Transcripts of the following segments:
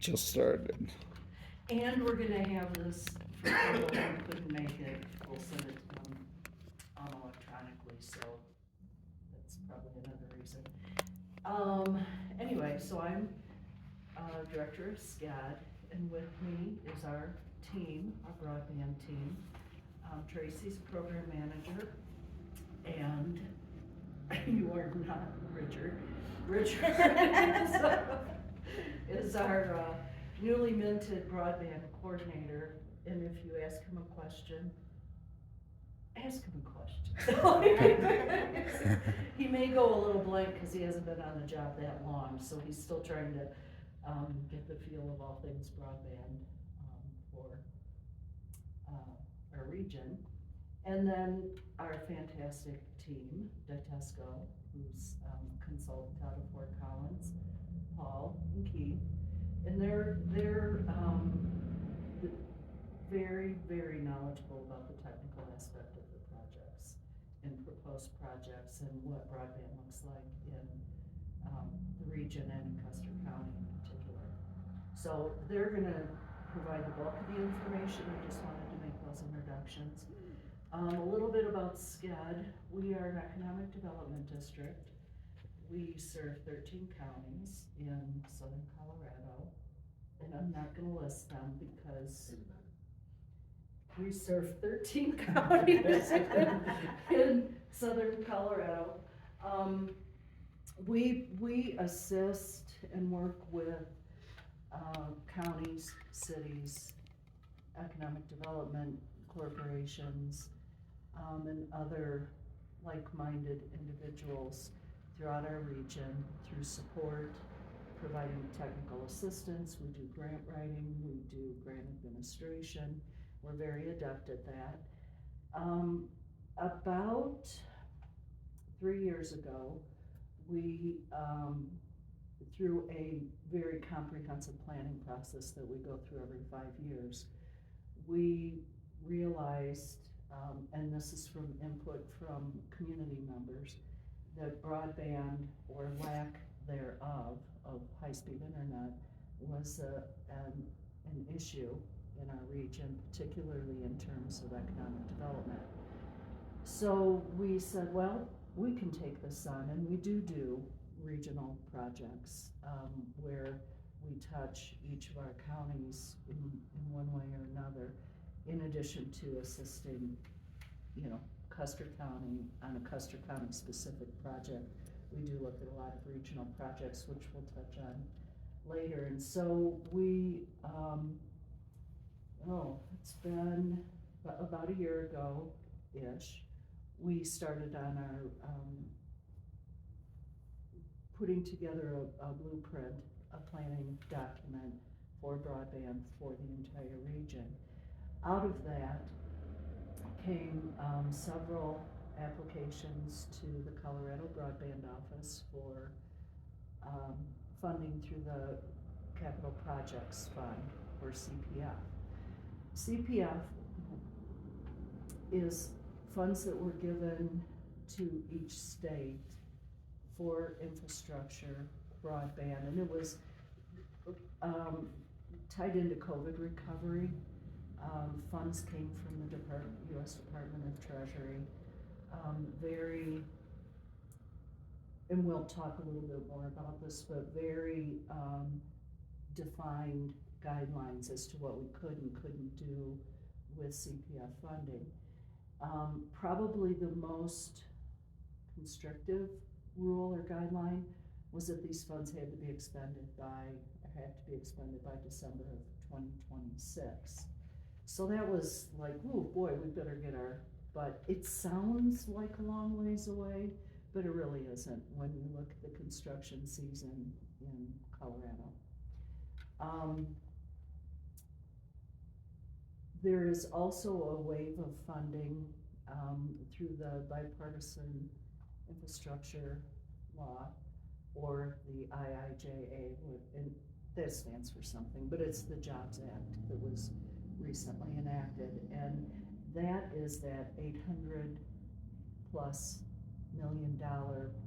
just started. And we're gonna have this, for people who couldn't make it, we'll send it to them, electronically, so that's probably another reason. Anyway, so I'm, Director of SCEDD, and with me is our team, our broadband team. Tracy's a program manager, and you are not Richard. Richard is our newly minted broadband coordinator, and if you ask him a question, ask him a question. He may go a little blank because he hasn't been on the job that long, so he's still trying to get the feel of all things broadband for our region. And then our fantastic team, Ditesco, who's a consultant out of Fort Collins, Paul and Keith, and they're very, very knowledgeable about the technical aspect of the projects and proposed projects and what broadband looks like in the region and in Custer County in particular. So they're gonna provide the bulk of the information. I just wanted to make those introductions. A little bit about SCEDD. We are an economic development district. We serve 13 counties in southern Colorado, and I'm not gonna list them because we serve 13 counties in southern Colorado. We assist and work with counties, cities, economic development corporations, and other like-minded individuals throughout our region through support, providing technical assistance. We do grant writing, we do grant administration. We're very adept at that. About 3 years ago, we, through a very comprehensive planning process that we go through every 5 years, we realized, and this is from input from community members, that broadband or lack thereof of high-speed internet was an issue in our region, particularly in terms of economic development. So we said, well, we can take this on, and we do regional projects where we touch each of our counties in one way or another, in addition to assisting, Custer County on a Custer County specific project. We do look at a lot of regional projects, which we'll touch on later. And so we, it's been about a year ago-ish, we started on our putting together a blueprint, a planning document for broadband for the entire region. Out of that came several applications to the Colorado Broadband Office for funding through the Capital Projects Fund, or CPF. CPF is funds that were given to each state for infrastructure, broadband, and it was tied into COVID recovery. Funds came from the U.S. Department of Treasury. And we'll talk a little bit more about this, but very defined guidelines as to what we could and couldn't do with CPF funding. Probably the most constrictive rule or guideline was that these funds had to be expended by December of 2026. So that was like, oh boy, we better get but it sounds like a long ways away, but it really isn't when you look at the construction season in Colorado. There is also a wave of funding through the bipartisan infrastructure law, or the IIJA, and that stands for something, but it's the Jobs Act that was recently enacted, and that is that $800+ million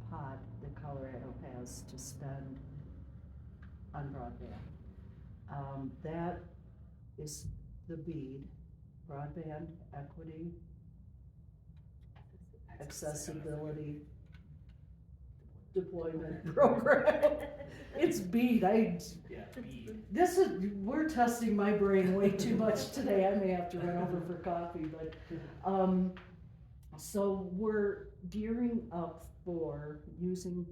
pot that Colorado has to spend on broadband. That is the BEAD, Broadband Equity, Accessibility, Deployment Program. It's BEAD, Yeah, BEAD. we're testing my brain way too much today, I may have to run over for coffee, but, so we're gearing up for using,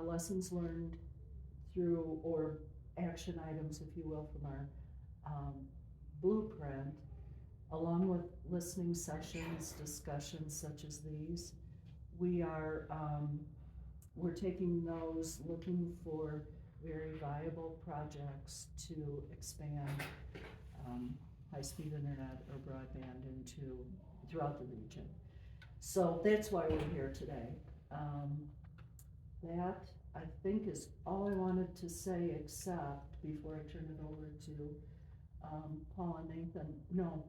lessons learned through, or action items, if you will, from our, blueprint, along with listening sessions, discussions such as these. We are, we're taking those, looking for very viable projects to expand, high-speed internet or broadband throughout the region. So that's why we're here today. That, I think, is all I wanted to say, except before I turn it over to, Paul and Nathan, no,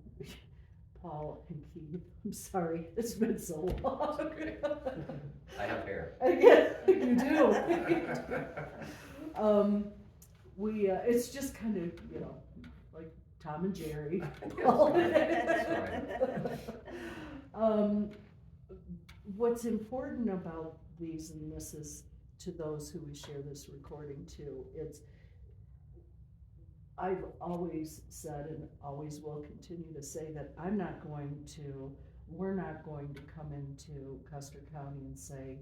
Paul and Keith, I'm sorry, it's been so long. I have hair. Yeah, you do. It's just kind of, like Tom and Jerry. What's important about these, and this is to those who we share this recording to, I've always said and always will continue to say that we're not going to come into Custer County and say,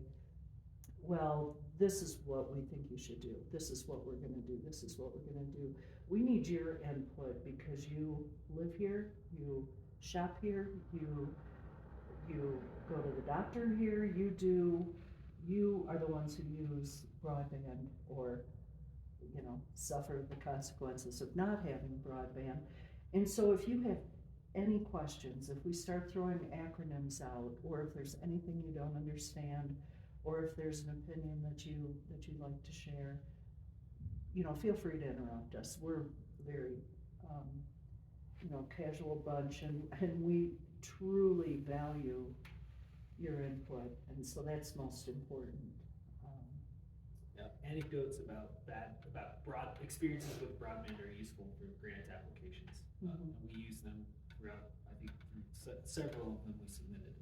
well, this is what we think you should do, this is what we're gonna do, this is what we're gonna do. We need your input because you live here, you shop here, you go to the doctor here, you are the ones who use broadband or, suffer the consequences of not having broadband. And so if you have any questions, if we start throwing acronyms out, or if there's anything you don't understand, or if there's an opinion that you'd like to share, feel free to interrupt us. We're very, casual bunch, and we truly value your input, and so that's most important. Anecdotes about broad experiences with broadband are useful for grant applications. And we use them throughout, I think, several of them we submitted.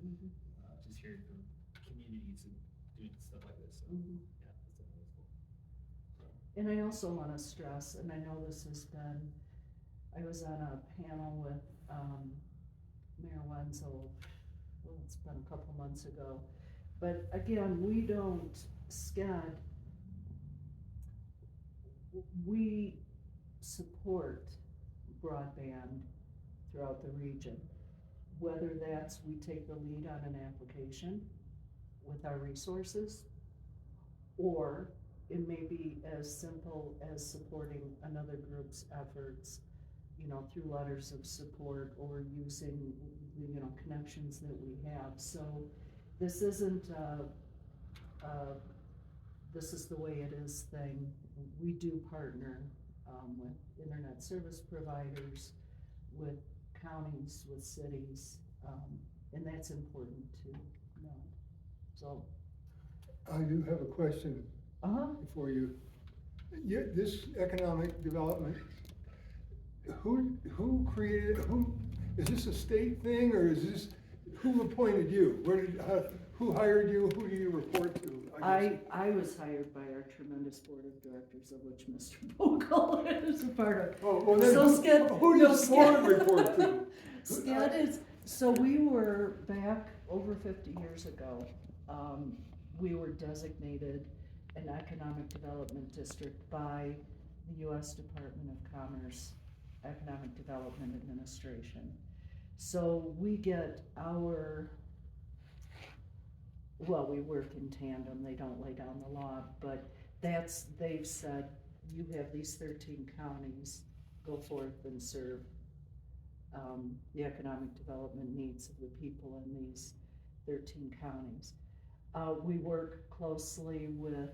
Just hearing from communities and doing stuff like this. So, yeah, that's definitely useful. And I also want to stress, and I know this has been, I was on a panel with Mayor Wenzel, well, it's been a couple months ago, but again, we don't SCEDD, we support broadband throughout the region. Whether that's we take the lead on an application with our resources, or it may be as simple as supporting another group's efforts, through letters of support or using the, connections that we have. So this isn't this is the way it is thing. We do partner with internet service providers, with counties, with cities, and that's important to know. So I do have a question before you. This economic development, who created it? Is this a state thing, or who appointed you? Who hired you? Who do you report to? I was hired by our tremendous board of directors, of which Mr. Vogel is a part of. Oh, well then So who does the board report to? SCEDD is, so we were back over 50 years ago, we were designated an economic development district by the U.S. Department of Commerce Economic Development Administration. So we get we work in tandem, they don't lay down the law, but they've said, you have these 13 counties, go forth and serve the economic development needs of the people in these 13 counties. We work closely with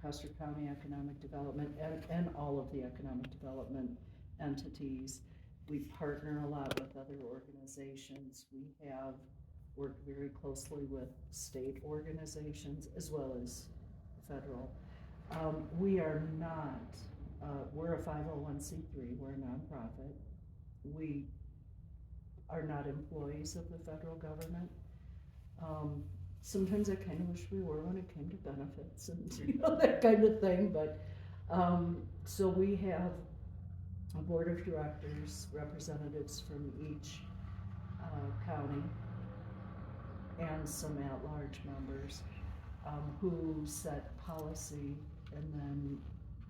Custer County Economic Development and all of the economic development entities. We partner a lot with other organizations. We have worked very closely with state organizations as well as federal. We are not we're a 501c3, we're a nonprofit. We are not employees of the federal government. Sometimes I kind of wish we were when it came to benefits and, that kind of thing, but, so we have a board of directors, representatives from each, county, and some at-large members, who set policy, and then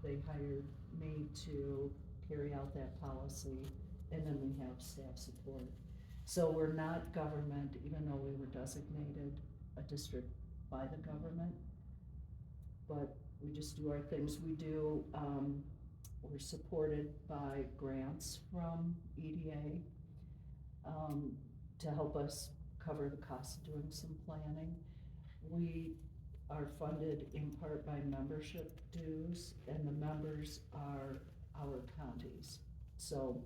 they hired me to carry out that policy, and then we have staff support. So we're not government, even though we were designated a district by the government, but we just do our things. We do, we're supported by grants from EDA, to help us cover the cost of doing some planning. We are funded in part by membership dues, and the members are our counties. So,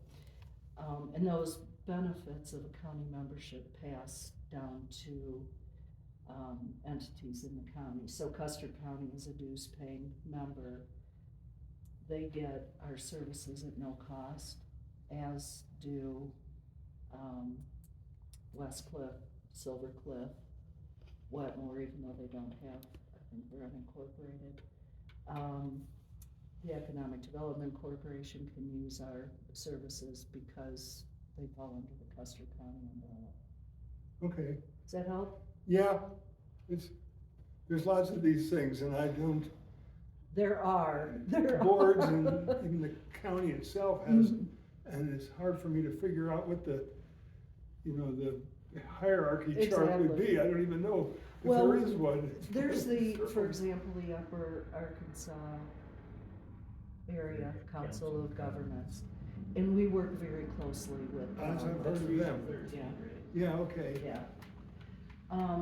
and those benefits of a county membership pass down to entities in the county. So Custer County is a dues paying member. They get our services at no cost, as do Westcliffe, Silver Cliff, Wetmore, even though they don't have, I think they're unincorporated. The Economic Development Corporation can use our services because they fall under the Custer County umbrella. Okay, Does that help? yeah, there's lots of these things, and I don't, There are. boards and even the county itself has, and it's hard for me to figure out what the hierarchy chart would be. I don't even know if Well, there is one. There's for example, the Upper Arkansas Area Council of Governments, and we work very closely with them. I've heard of them. 13, Yeah. right? Yeah, okay. Yeah.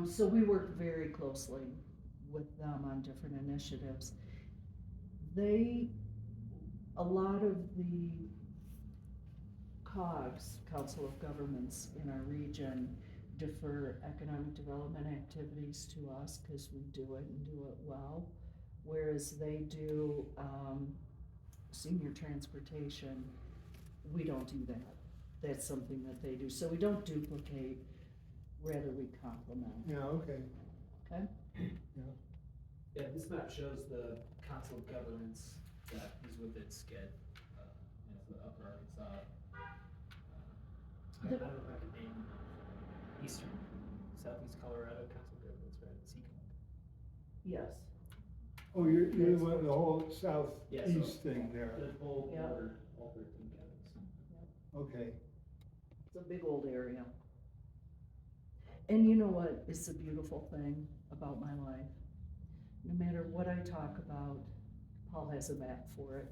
So we work very closely with them on different initiatives. A lot of the COGS, Council of Governments in our region, defer economic development activities to us because we do it and do it well, whereas they do senior transportation. We don't do that. That's something that they do. So we don't duplicate, rather we complement. Yeah, okay. Okay? Yeah, this map shows the Council of Governments that is within SCEDD, the Upper Arkansas. I don't know if I could name Eastern, Southeast Colorado Council of Governments, right? SECOG. Yes. Oh, you're the one, the whole southeast thing there. The whole Yeah. border, all 13 counties. Okay. It's a big old area. And you know what is the beautiful thing about my life? No matter what I talk about, Paul has a map for it.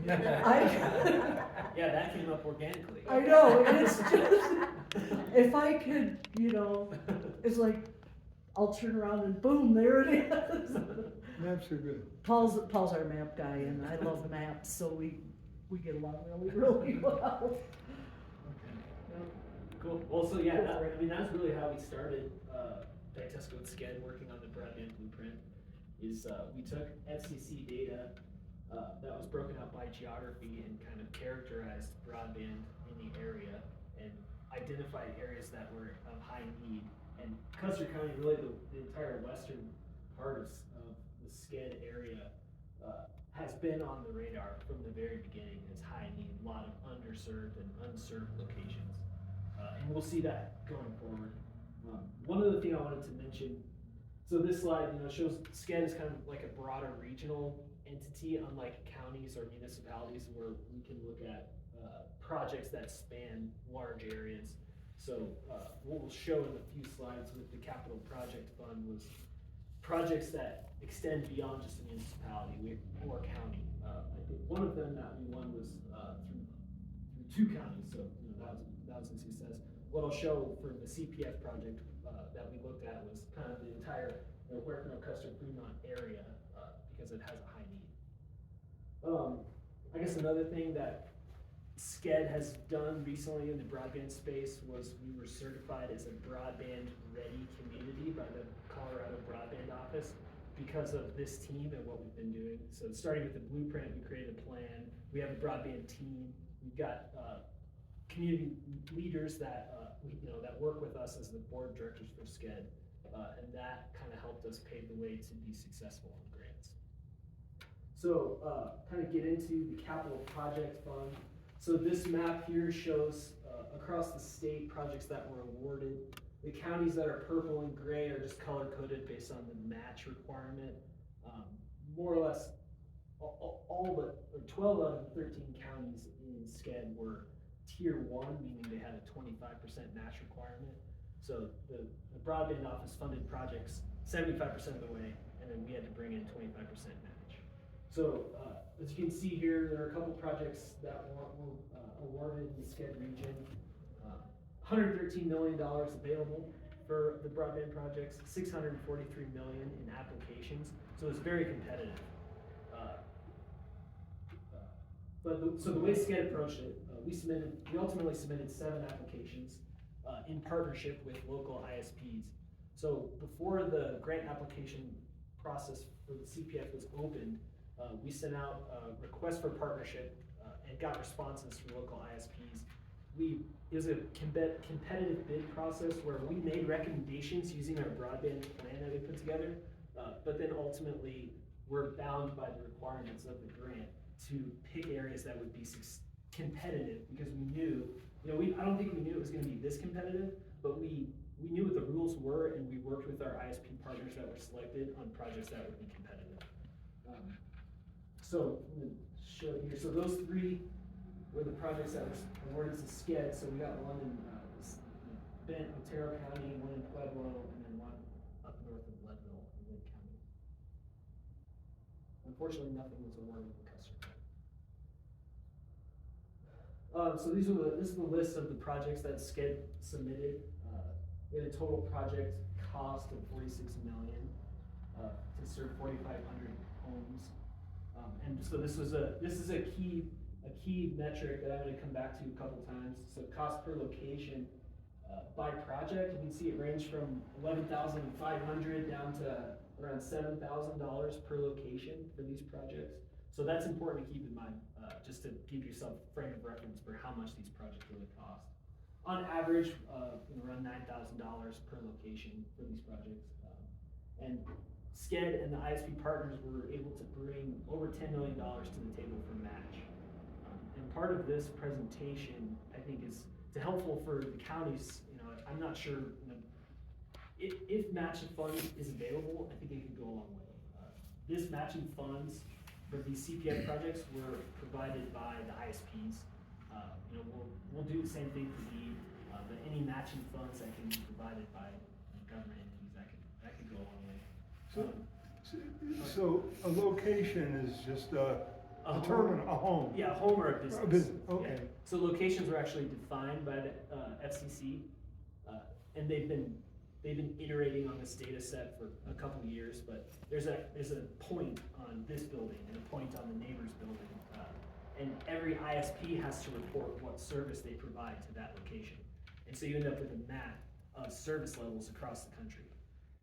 Yeah, that came up organically. I know, and it's just, if I could, it's like, I'll turn around and boom, there it is. Maps are good. Paul's our map guy, and I love maps, so we get along really, really well. Cool. Well, so yeah, that's really how we started Ditesco and SCEDD working on the broadband blueprint. Is we took FCC data that was broken out by geography and kind of characterized broadband in the area and identified areas that were of high need. And Custer County, really the entire western part of the SCEDD area has been on the radar from the very beginning as high need, a lot of underserved and unserved locations. And we'll see that going forward. One other thing I wanted to mention, so this slide, shows SCEDD is kind of like a broader regional entity, unlike counties or municipalities where we can look at projects that span large areas. So what we'll show in a few slides with the Capital Project Fund was projects that extend beyond just a municipality or county. I think one of them that we won was through 2 counties, so that was a success. What I'll show for the CPF project that we looked at was kind of the entire Huerfano, Custer, Fremont area because it has a high need. I guess another thing that SCEDD has done recently in the broadband space was we were certified as a broadband ready community by the Colorado Broadband Office. because of this team and what we've been doing. So starting with the blueprint, we created a plan. We have a broadband team. We've got community leaders that that work with us as the board of directors for SCEDD, and that kind of helped us pave the way to be successful on grants. So kind of get into the capital project fund. So this map here shows across the state projects that were awarded. The counties that are purple and gray are just color coded based on the match requirement. More or less, all but 12 out of the 13 counties in SCEDD were tier 1, meaning they had a 25% match requirement. So the broadband office funded projects 75% of the way, and then we had to bring in 25% match. So as you can see here, there are a couple projects that were awarded in the SCEDD region. $113 million available for the broadband projects, $643 million in applications. So it's very competitive. So the way SCEDD approached it, we ultimately submitted 7 applications in partnership with local ISPs. So before the grant application process for the CPF was opened, we sent out a request for partnership and got responses from local ISPs. It was a competitive bid process where we made recommendations using our broadband plan that we put together, but then ultimately we're bound by the requirements of the grant to pick areas that would be competitive, because we knew, I don't think we knew it was going to be this competitive, but we knew what the rules were, and we worked with our ISP partners that were selected on projects that would be competitive. So I'm going to show it here. So those 3 were the projects that were awarded to SCEDD. So we got one in Bent, Otero County, one in Pueblo, and then one up north of Leadville in Lake County. Unfortunately, nothing was awarded in Custer. So this is the list of the projects that SCEDD submitted. We had a total project cost of $46 million to serve 4,500 homes, and so this is a key metric that I'm going to come back to a couple times. So cost per location by project, you can see it ranged from $11,500 down to around $7,000 per location for these projects. So that's important to keep in mind, just to give yourself a frame of reference for how much these projects really cost. On average, around $9,000 per location for these projects. And SCEDD and the ISP partners were able to bring over $10 million to the table for match. And part of this presentation, I think, is helpful for the counties. I'm not sure if matching funds is available. I think it could go a long way. This matching funds for these CPF projects were provided by the ISPs. We'll do the same thing for BEAD, but any matching funds that can be provided by government entities, that could go a long way. So a location is just a home. Yeah, a home or a business. A business, okay. Yeah. So locations were actually defined by the FCC, and they've been iterating on this data set for a couple of years. But there's a point on this building and a point on the neighbor's building, and every ISP has to report what service they provide to that location, and so you end up with a map of service levels across the country.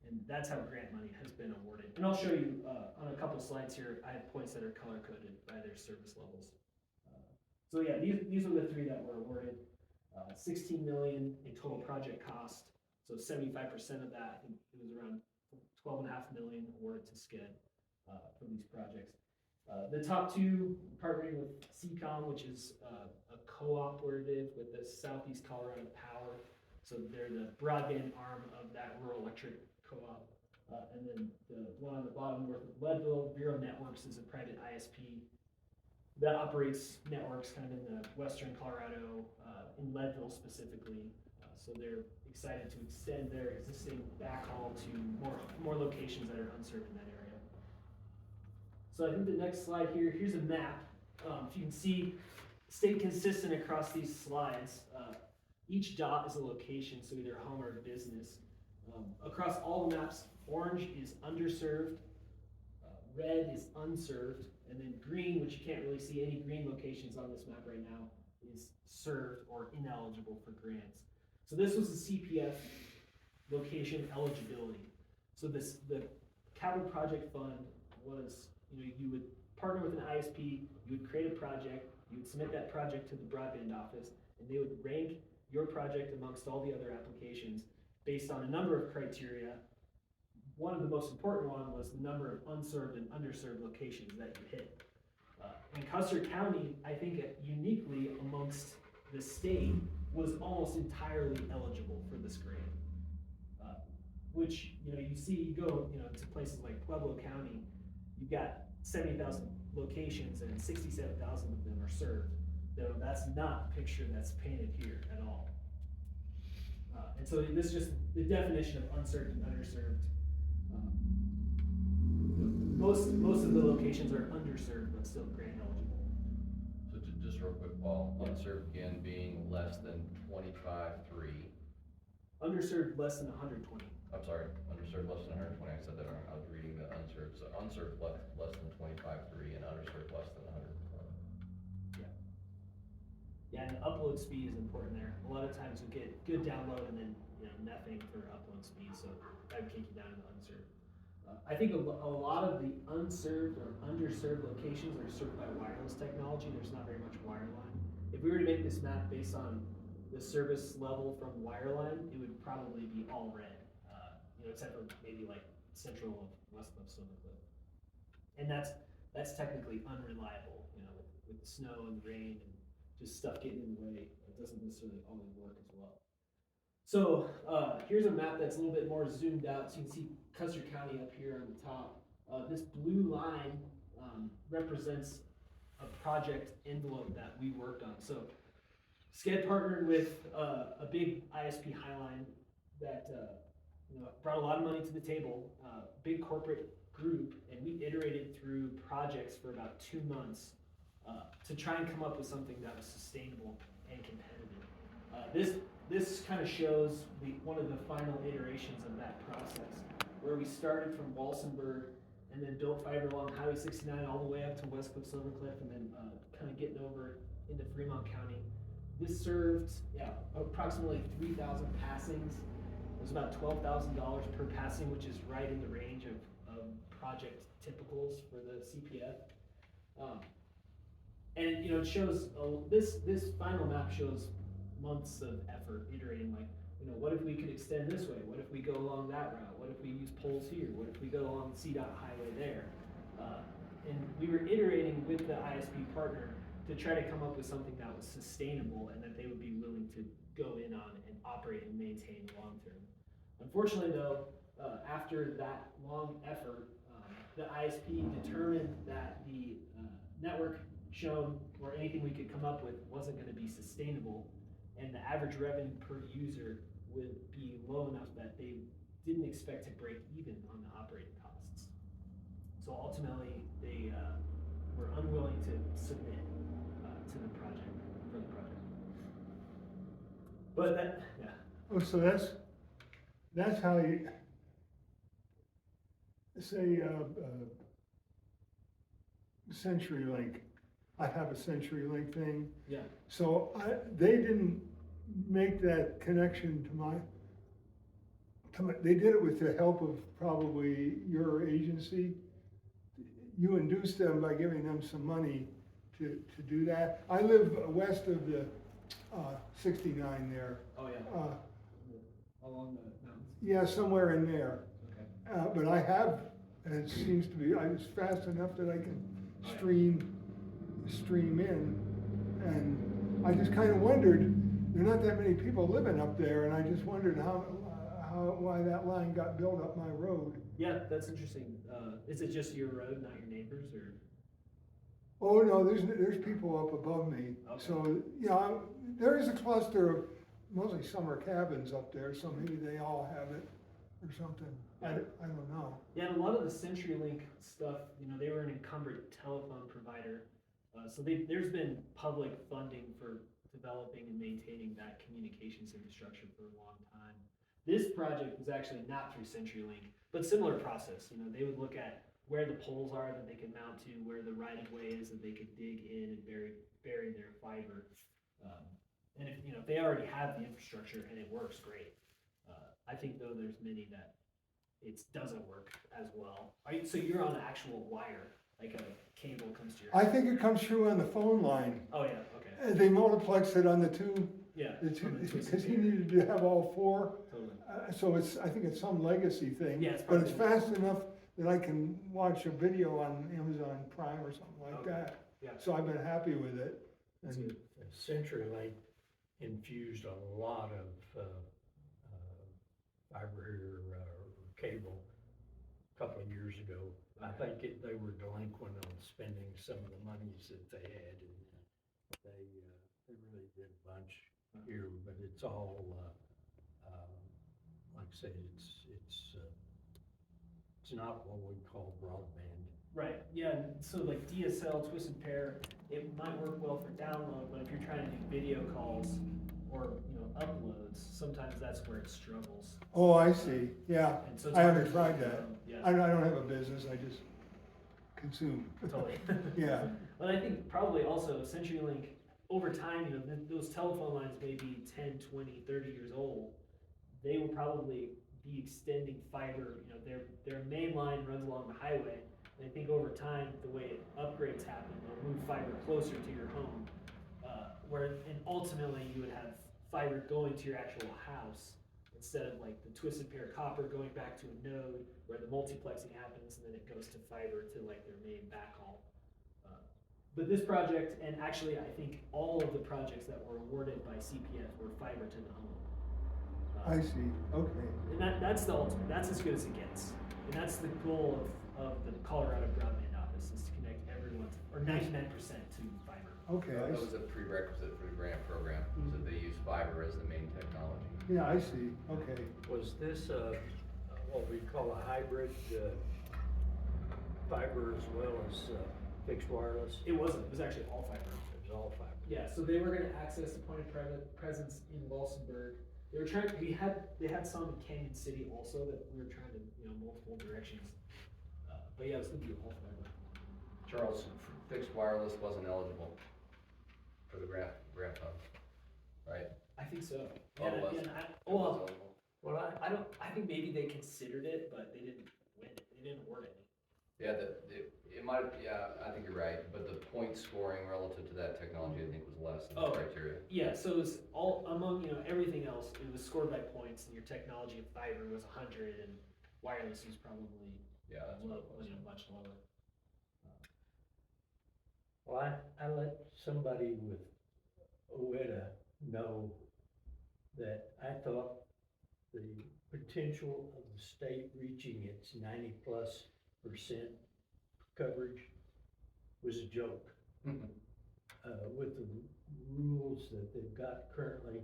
And that's how grant money has been awarded. And I'll show you on a couple slides here, I have points that are color-coded by their service levels. So yeah, these are the 3 that were awarded. $16 million in total project cost. So 75% of that, I think it was around $12.5 million awarded to SCEDD for these projects. The top 2, partnering with CCOM, which is a cooperative with the Southeast Colorado Power. So they're the broadband arm of that rural electric co-op. And then the one on the bottom north of Leadville, Bureau Networks, is a private ISP that operates networks kind of in the western Colorado, in Leadville specifically. So they're excited to extend their existing backhaul to more locations that are unserved in that area. So I think the next slide here's a map. If you can see, stay consistent across these slides. Each dot is a location, so either home or business. Across all the maps, orange is underserved, red is unserved, and then green, which you can't really see any green locations on this map right now, is served or ineligible for grants. So this was the CPF location eligibility. So the capital project fund was, you would partner with an ISP, you would create a project, you would submit that project to the broadband office, and they would rank your project amongst all the other applications based on a number of criteria. One of the most important one was the number of unserved and underserved locations that you hit. And Custer County, I think uniquely amongst the state, was almost entirely eligible for this grant. Which, you see, you go, to places like Pueblo County, you've got 70,000 locations and 67,000 of them are served. Though that's not the picture that's painted here at all. And so this is just the definition of unserved and underserved. Most of the locations are underserved, but still grant eligible. So just real quick, Paul, unserved again being less than 25.3. Underserved less than 120. I'm sorry, underserved less than 120. I said that wrong. I was reading the unserved. So unserved less than 25.3 and underserved less than 120. Yeah, and the upload speed is important there. A lot of times you get good download and then nothing for upload speed, so that would kick you down to the unserved. I think a lot of the unserved or underserved locations are served by wireless technology. There's not very much wireline. If we were to make this map based on the service level from wireline, it would probably be all red, except for maybe like central of Westcliffe, Silvercliff. And that's technically unreliable, with the snow and the rain and just stuff getting in the way. It doesn't necessarily always work as well. So here's a map that's a little bit more zoomed out, so you can see Custer County up here on the top. This blue line represents a project envelope that we worked on. So SCEDD partnered with a big ISP Highline that brought a lot of money to the table, big corporate group, and we iterated through projects for about 2 months to try and come up with something that was sustainable and competitive. This kind of shows one of the final iterations of that process, where we started from Walsenburg and then built fiber along Highway 69 all the way up to Westcliffe, Silvercliff, and then kind of getting over into Fremont County. This served approximately 3,000 passings. It was about $12,000 per passing, which is right in the range of project typicals for the CPF. And it shows this final map shows months of effort iterating, like, what if we could extend this way? What if we go along that route? What if we use poles here? What if we go along the CDOT highway there? And we were iterating with the ISP partner to try to come up with something that was sustainable and that they would be willing to go in on and operate and maintain long term. Unfortunately though, after that long effort, the ISP determined that the network shown or anything we could come up with wasn't going to be sustainable, and the average revenue per user would be low enough that they didn't expect to break even on the operating costs. So ultimately, they were unwilling to submit to the project, for the project. But that, yeah. Oh, so that's how you, say, CenturyLink. I have a CenturyLink thing. Yeah. So they didn't make that connection to my, they did it with the help of probably your agency. You induced them by giving them some money to do that. I live west of the 69 there. Oh yeah. Along the mountains. Yeah, somewhere in there. Okay. But I have, and it seems to be, it's fast enough that I can stream in, and I just kind of wondered, there are not that many people living up there, and I just wondered why that line got built up my road. Yeah, that's interesting. Is it just your road, not your neighbors, or? Oh no, there's people up above me. Okay. So yeah, there is a cluster of mostly summer cabins up there, so maybe they all have it or something. I don't know. Yeah, and a lot of the CenturyLink stuff, they were an incumbent telephone provider. So there's been public funding for developing and maintaining that communications infrastructure for a long time. This project was actually not through CenturyLink, but similar process. They would look at where the poles are that they could mount to, where the right-of-way is that they could dig in and bury their fiber. And if they already have the infrastructure and it works great. I think though there's many that it doesn't work as well. So you're on an actual wire, like a cable comes to your. I think it comes through on the phone line. Oh, yeah, okay, They multiplex it on the two, yeah. on the twisted because he pair. needed to have all four. Totally. So I think it's some legacy thing. Yeah, it's But it's probably- fast enough that I can watch a video on Amazon Prime or something like Okay. that. Yeah. So I've been happy with it. That's And good. CenturyLink infused a lot of fiber or cable a couple of years ago. I think they were delinquent on spending some of the monies that they had, and they really did a bunch here, but it's all, like I said, it's not what we call broadband. Right, yeah, so like DSL, twisted pair, it might work well for download, but if you're trying to do video calls or, uploads, sometimes that's where it struggles. Oh, I see, yeah. And so it's I harder haven't to tried do, that. Yeah, I don't have a business, I just consume. totally. Yeah, But I think probably also CenturyLink, over time, those telephone lines may be 10, 20, 30 years old. They will probably be extending fiber, their main line runs along the highway. And I think over time, the way upgrades happen, they'll move fiber closer to your home. And ultimately you would have fiber going to your actual house instead of like the twisted pair copper going back to a node where the multiplexing happens and then it goes to fiber to like their main backhaul. But this project, and actually I think all of the projects that were awarded by CPF were fiber to the home. I see, okay. And that's the ultimate, that's as good as it gets. And that's the goal of the Colorado Broadband Office, is to connect everyone, or 99% to fiber. Okay, I That see. was a prerequisite for the grant program, so they use fiber as the main technology. Yeah, I see, okay. Was this what we call a hybrid fiber as well as fixed wireless? It wasn't, it was actually all fiber. It was all fiber. Yeah, so they were gonna access a point of presence in Walsenburg. They were trying, they had some in Canyon City also that we were trying to, multiple directions. But yeah, it was gonna be all fiber. Charles, fixed wireless wasn't eligible for the grant funds, right? I think so. Oh, it was. And It was eligible. Well, I think maybe they considered it, but they didn't win it. They didn't award any. Yeah, it might, yeah, I think you're right, but the point scoring relative to that technology, I think, was less than the Oh. criteria. Yeah, so it was all among, everything else, it was scored by points, and your technology of fiber was 100, and wireless was probably Yeah, that's what it was. much lower. well, I let somebody with OEDA know that I thought the potential of the state reaching its 90+% coverage was a joke. With the rules that they've got currently,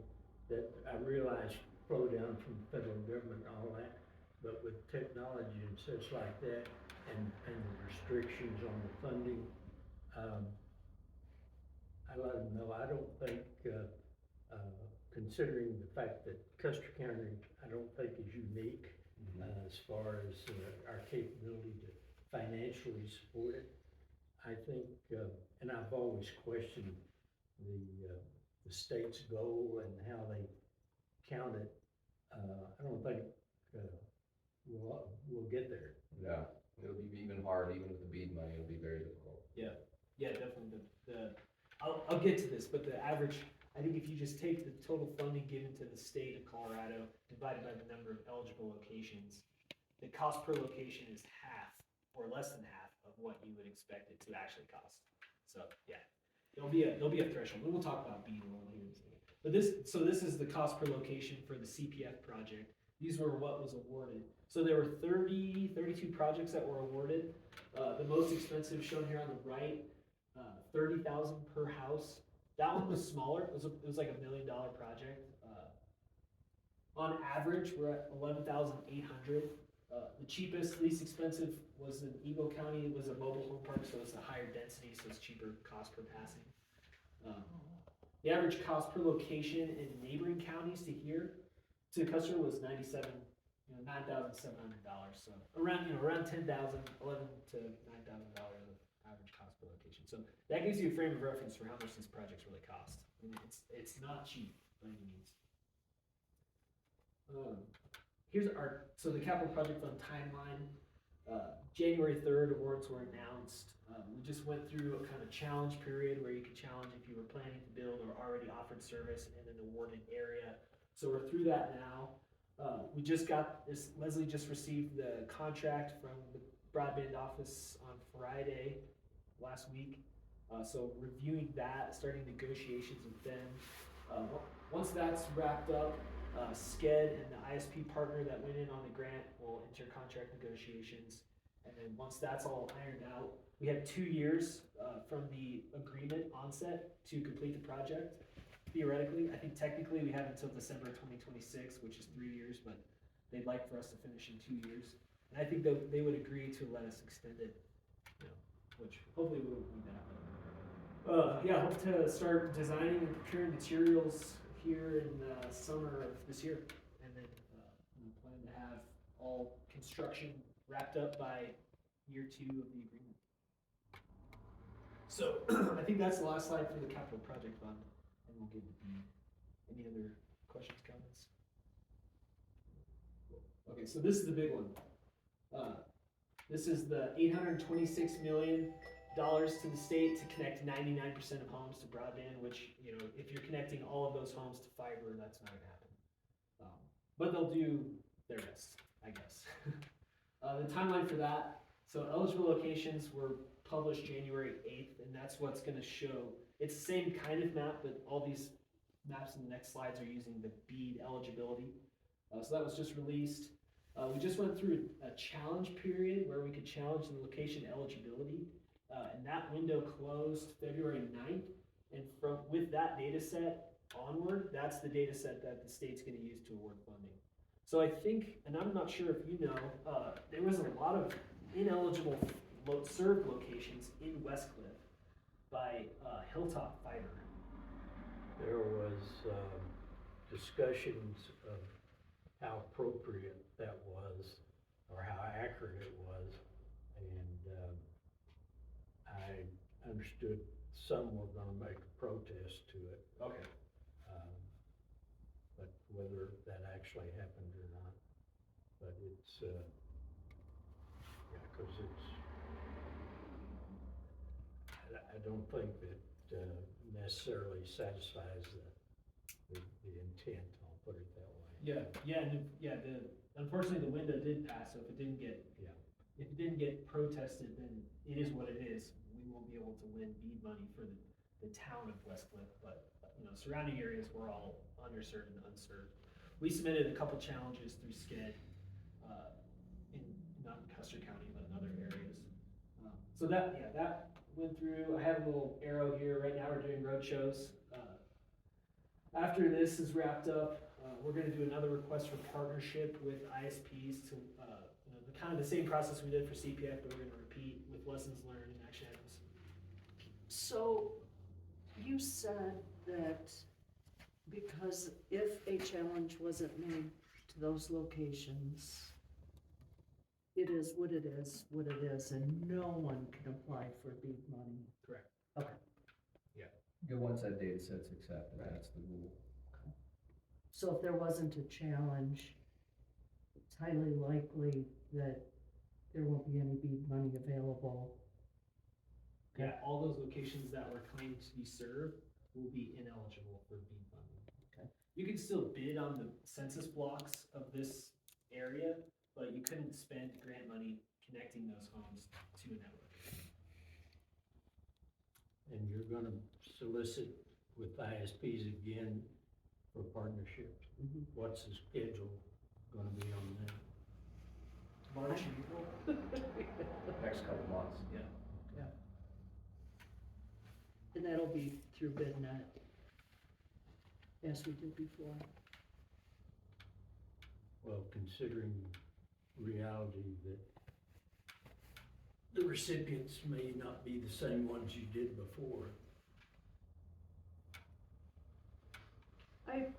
that I realize flow down from the federal government and all that, but with technology and such like that, and the restrictions on the funding, I let them know, I don't think, considering the fact that Custer County, I don't think is unique as far as our capability to financially support it. I think, and I've always questioned the state's goal and how they count it. I don't think we'll get there. Yeah, it'll be even hard, even with the BEAD money, it'll be very difficult. Yeah, definitely. I'll get to this, but the average, I think if you just take the total funding given to the state of Colorado divided by the number of eligible locations, the cost per location is half or less than half of what you would expect it to actually cost. So yeah, there'll be a threshold. We'll talk about BEAD a little later in a second. But this is the cost per location for the CPF project. These were what was awarded. So there were 32 projects that were awarded. The most expensive shown here on the right, $30,000 per house. That one was smaller. It was like $1 million project. On average, we're at 11,800. The cheapest, least expensive was in Eagle County. It was a mobile home park, so it's a higher density, so it's cheaper cost per passing. The average cost per location in neighboring counties to here, to Custer, was $9,700. So around 10,000, $11,000 to $9,000 of average cost per location. So that gives you a frame of reference for how much these projects really cost. I mean, it's not cheap by any means. so the capital project fund timeline, January 3rd, awards were announced. We just went through a kind of challenge period where you could challenge if you were planning to build or already offered service in an awarded area. So we're through that now. We just got this, Leslie just received the contract from the broadband office on Friday last week. So reviewing that, starting negotiations with them. Once that's wrapped up, SCEDD and the ISP partner that went in on the grant will enter contract negotiations. And then once that's all ironed out, we have 2 years from the agreement onset to complete the project. Theoretically, I think technically we have until December 2026, which is 3 years, but they'd like for us to finish in 2 years. And I think they would agree to let us extend it, which hopefully we won't need that. Yeah, hope to start designing and procuring materials here in the summer of this year. And then we plan to have all construction wrapped up by year 2 of the agreement. So I think that's the last slide for the capital project fund, and we'll give any other questions, comments? Okay, so this is the big one. This is the $826 million to the state to connect 99% of homes to broadband, which, if you're connecting all of those homes to fiber, that's not gonna happen. But they'll do their best, I guess. The timeline for that, so eligible locations were published January 8th, and that's what's gonna show, it's the same kind of map, but all these maps in the next slides are using the BEAD eligibility. So that was just released. We just went through a challenge period where we could challenge the location eligibility. And that window closed February 9th, and with that data set onward, that's the data set that the state's gonna use to award funding. So I think, and I'm not sure if you know, there was a lot of ineligible served locations in Westcliffe by Hilltop Fiber. There was discussions of how appropriate that was, or how accurate it was, and I understood some were gonna make a protest to it. Okay. But whether that actually happened or not, but it's, yeah, cause it's, I don't think that necessarily satisfies the intent, I'll put it that way. Unfortunately, the window did pass, so if it didn't get, Yeah. if it didn't get protested, then it is what it is. We won't be able to win BEAD money for the town of Westcliffe, but, surrounding areas were all underserved and unserved. We submitted a couple challenges through SCEDD, not in Custer County, but in other areas. So that went through. I have a little arrow here. Right now we're doing road shows. After this is wrapped up, we're gonna do another request for partnership with ISPs to, kind of the same process we did for CPF, but we're gonna repeat with lessons learned and action items. So you said that because if a challenge wasn't made to those locations, it is what it is, and no one can apply for BEAD money. Correct. Okay. Yeah, once that data set's accepted, that's the rule. So if there wasn't a challenge, it's highly likely that there won't be any BEAD money available. Yeah, all those locations that were claimed to be served will be ineligible for BEAD funding. Okay. You can still bid on the census blocks of this area, but you couldn't spend grant money connecting those homes to a network. And you're gonna solicit with ISPs again for partnerships. Mhm. What's the schedule gonna be on that? March and April? Next couple months. Yeah. And that'll be through BidNet, as we did before. Well, considering reality that the recipients may not be the same ones you did before. I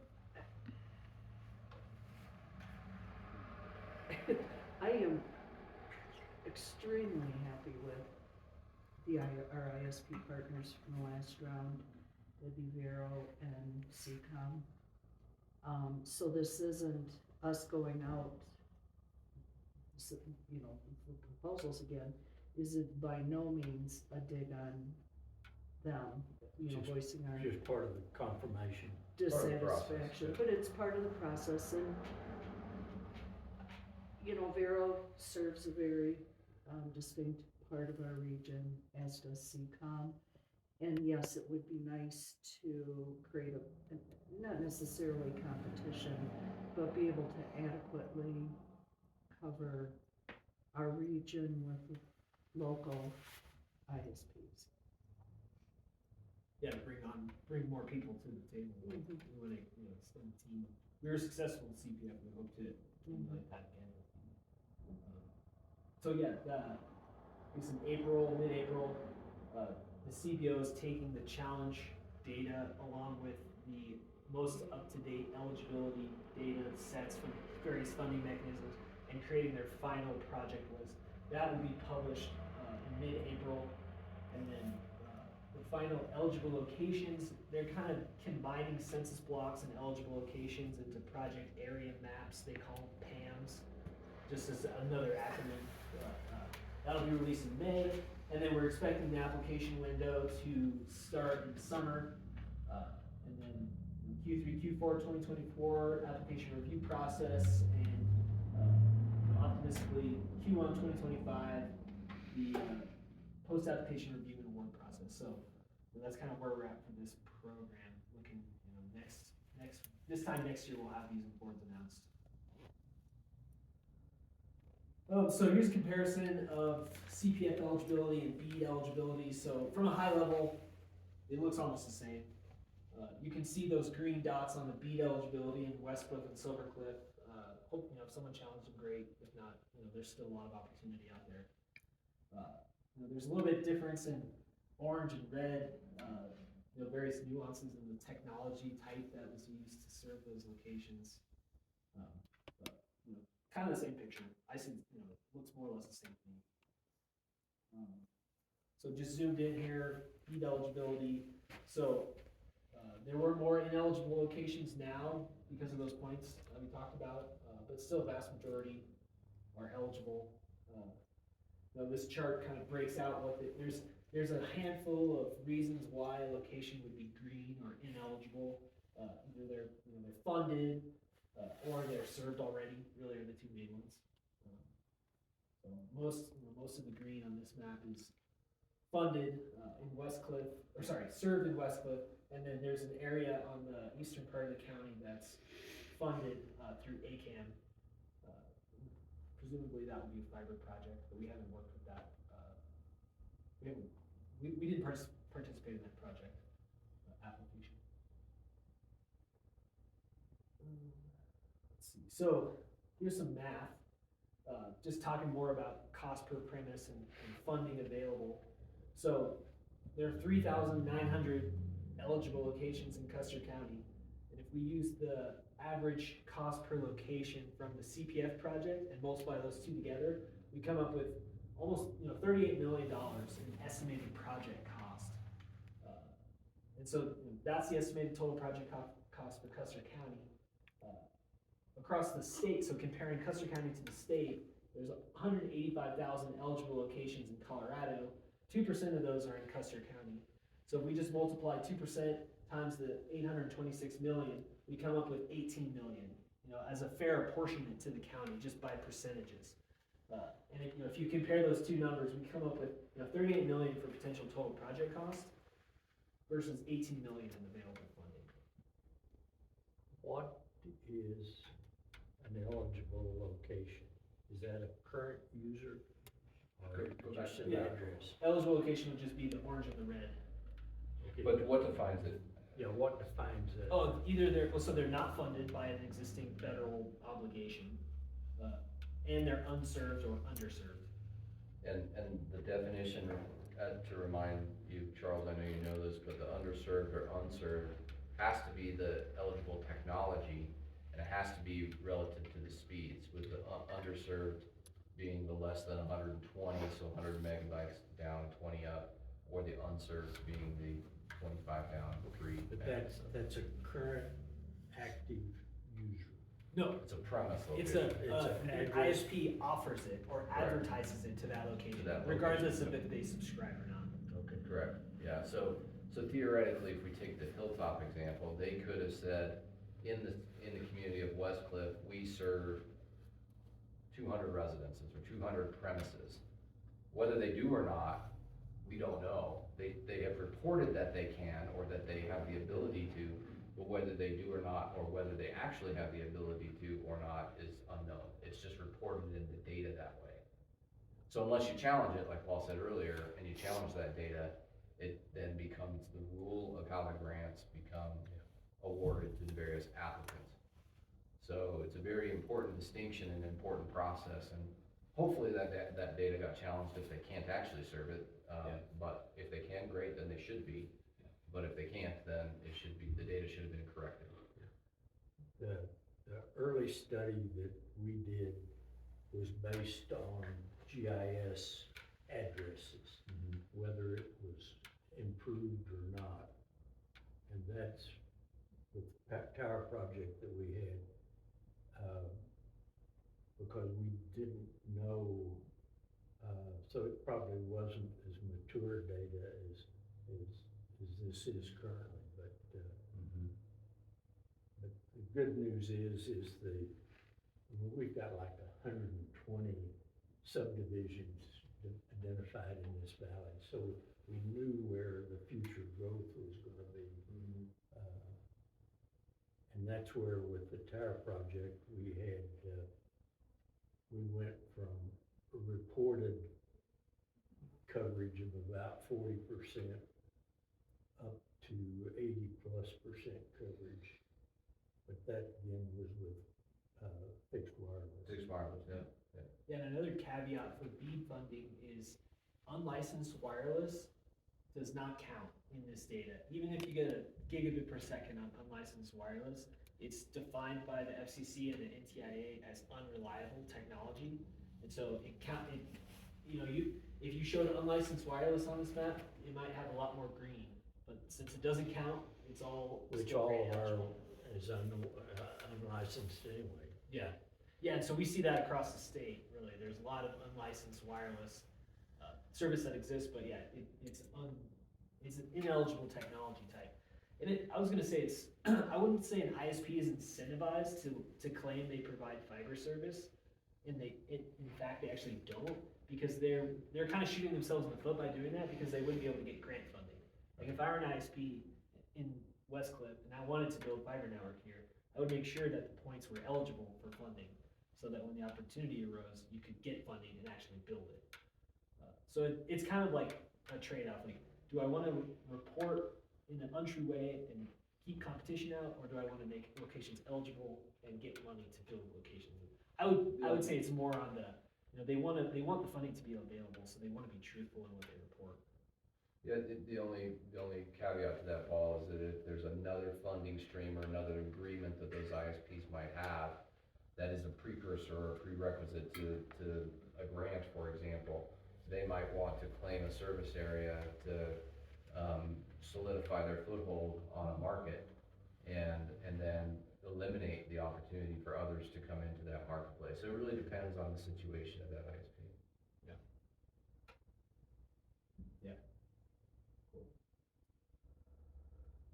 am extremely happy with our ISP partners from the last round, the Vero and CCOM. So this isn't us going out, you know, for proposals again, is it by no means a dig on them, you know, Just- voicing our Just part of the confirmation. Part of the process, dissatisfaction, yeah. but it's part of the process, and, you know, Vero serves a very, distinct part of our region, as does CCOM. And yes, it would be nice to create not necessarily competition, but be able to adequately cover our region with local ISPs. Yeah, to bring more people to the table. We wanna, you know, extend the team. We were successful with CPF, we hope to emulate that again. So yeah, I guess in mid-April, the CBO is taking the challenge data along with the most up-to-date eligibility data sets from various funding mechanisms and creating their final project list. That will be published in mid-April, and then the final eligible locations, they're kind of combining census blocks and eligible locations into project area maps. They call them PAMs, just as another acronym. That'll be released in May, and then we're expecting the application window to start in summer, and then Q3, Q4 2024 application review process, and optimistically Q1 2025 the post-application review and award process. So that's kind of where we're at for this program. Looking, you know, this time next year we'll have these boards announced. So here's a comparison of CPF eligibility and BEAD eligibility. So from a high level, it looks almost the same. You can see those green dots on the BEAD eligibility in Westcliffe and Silvercliff. Hope, you know, if someone challenged them, great. If not, you know, there's still a lot of opportunity out there. You know, there's a little bit of difference in orange and red. You know, various nuances in the technology type that was used to serve those locations. But, you know, kind of the same picture. I see, you know, it looks more or less the same to me. So just zoomed in here, BEAD eligibility. So there were more ineligible locations now because of those points that we talked about, but still a vast majority are eligible. Now this chart kind of breaks out what there's a handful of reasons why a location would be green or ineligible. Either they're funded or they're served already. Really are the two main ones. So most of the green on this map is funded in Westcliffe, or sorry, served in Westcliffe, and then there's an area on the eastern part of the county that's funded through ACAM. Presumably that would be a fiber project, but we haven't worked with that. We didn't participate in that project application. Let's see. So here's some math. Just talking more about cost per premise and funding available. So there are 3,900 eligible locations in Custer County. And if we use the average cost per location from the CPF project and multiply those two together, we come up with almost, you know, $38 million in estimated project cost. And so, you know, that's the estimated total project cost for Custer County. Across the state, so comparing Custer County to the state, there's 185,000 eligible locations in Colorado. 2% of those are in Custer County. So if we just multiply 2% times the 826 million, we come up with 18 million, you know, as a fair apportionment to the county just by percentages. And if, you know, if you compare those two numbers, we come up with, you know, 38 million for potential total project cost versus 18 million in available funding. What is an eligible location? Is that a current user or Go back just to an that. address? Eligible location would just be the orange and the red. Okay. But what defines it? Yeah, what defines it? Oh, either they're not funded by an existing federal obligation, and they're unserved or underserved. And the definition, to remind you, Charles, I know you know this, but the underserved or unserved has to be the eligible technology, and it has to be relative to the speeds, with the underserved being the less than 120, so 100 megabytes down, 20 up, or the unserved being the 25 down, 3 But megabytes. that's a current active user. No, It's a premise it's location. an address. ISP offers it or advertises it to that location, To that regardless location. of if they subscribe or not. Okay. Correct, yeah, so theoretically, if we take the Hilltop example, they could have said, in the community of Westcliffe, we serve 200 residences or 200 premises. Whether they do or not, we don't know. They have reported that they can, or that they have the ability to, but whether they do or not, or whether they actually have the ability to or not is unknown. It's just reported in the data that way. So unless you challenge it, like Paul said earlier, and you challenge that data, it then becomes the rule of how the grants become awarded to the various applicants. So it's a very important distinction and important process, and hopefully that data got challenged if they can't actually serve it. But if they can, great, then they should be. But if they can't, then the data should have been corrected. The early study that we did was based on GIS addresses, whether it was improved or not. And that's with the tower project that we had, because we didn't know, so it probably wasn't as mature data as this is currently, but the good news is we've got like 120 subdivisions identified in this valley, so we knew where the future growth was gonna be. And that's where with the tower project, we went from a reported coverage of about 40% up to 80+% coverage. But that again was with fixed wireless. Fixed wireless, yeah. Yeah, and another caveat for BEAD funding is unlicensed wireless does not count in this data. Even if you get a gigabit per second on unlicensed wireless, it's defined by the FCC and the NTIA as unreliable technology. And so if you showed unlicensed wireless on this map, it might have a lot more green. But since it doesn't count, it's all Which still all grant of our eligible. is unlicensed anyway. Yeah, yeah, and so we see that across the state, really. There's a lot of unlicensed wireless service that exists, but yeah, it's an ineligible technology type. And I was gonna say I wouldn't say an ISP is incentivized to claim they provide fiber service, and in fact, they actually don't, because they're kind of shooting themselves in the foot by doing that, because they wouldn't be able to get grant funding. Like if I were an ISP in Westcliffe and I wanted to build fiber network here, I would make sure that the points were eligible for funding, so that when the opportunity arose, you could get funding and actually build it. So it's kind of like a trade-off. Like, do I want to report in an untrue way and keep competition out, or do I want to make locations eligible and get money to build locations? I would say it's more on the, they want the funding to be available, so they want to be truthful in what they report. Yeah, the only caveat to that, Paul, is that if there's another funding stream or another agreement that those ISPs might have, that is a precursor or a prerequisite to a grant, for example, they might want to claim a service area to solidify their foothold on a market, and then eliminate the opportunity for others to come into that marketplace. So it really depends on the situation of that ISP.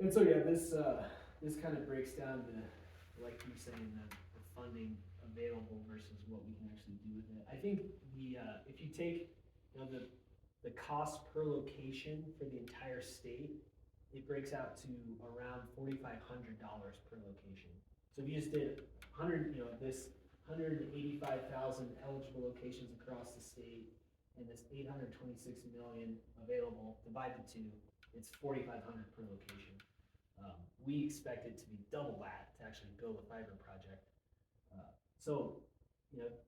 And so yeah, this kind of breaks down the, like you saying, the funding available versus what we can actually do with it. I think if you take the cost per location for the entire state, it breaks out to around $4,500 per location. So if you just did 185,000 eligible locations across the state, and this 826 million available, divide the two, it's 4,500 per location. We expect it to be double that to actually build a fiber project. So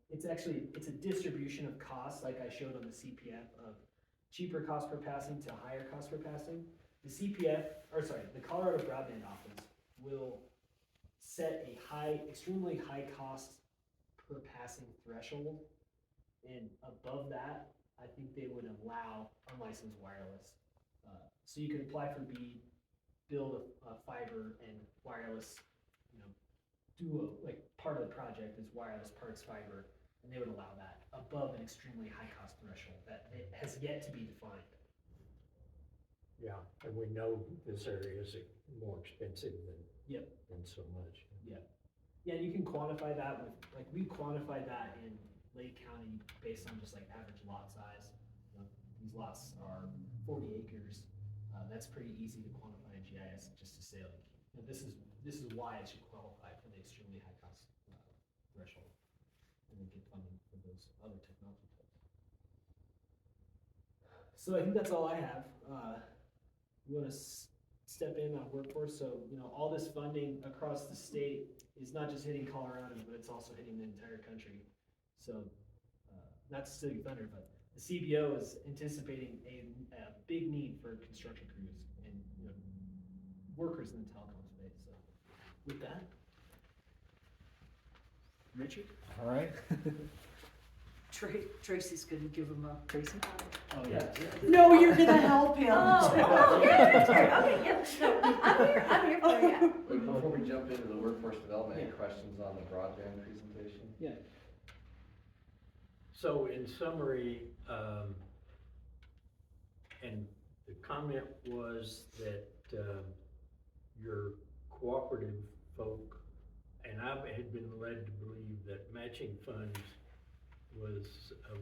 it's a distribution of costs, like I showed on the CPF, of cheaper cost per passing to higher cost per passing. The Colorado Broadband Office will set a extremely high cost per passing threshold, and above that, I think they would allow unlicensed wireless. So you could apply for BEAD, build a fiber and wireless, do like part of the project is wireless parts fiber, and they would allow that above an extremely high cost threshold that it has yet to be defined. Yeah, and we know this area is more expensive Yep. than so much. Yeah, and you can quantify that with, like, we quantify that in Lake County based on just like average lot size. You know, these lots are 40 acres. That's pretty easy to quantify in GIS, just to say like, you know, this is why it should qualify for the extremely high cost threshold, and then get funding for those other technology types. So I think that's all I have. You want to step in on workforce? So, you know, all this funding across the state is not just hitting Colorado, but it's also hitting the entire country. So, not to steal your thunder, but the CBO is anticipating a big need for construction crews and, you know, workers in the telecom space. So, with that, Richard. All right. Tracy's gonna give him a. Tracy? Oh yeah. No, you're gonna help him. Oh, yeah, your turn. Okay, yeah, no, I'm here for you. Wait, before we jump into the workforce development, any Yeah. questions on the broadband presentation? Yeah. So in summary, and the comment was that, your cooperative folk, and I had been led to believe that matching funds was a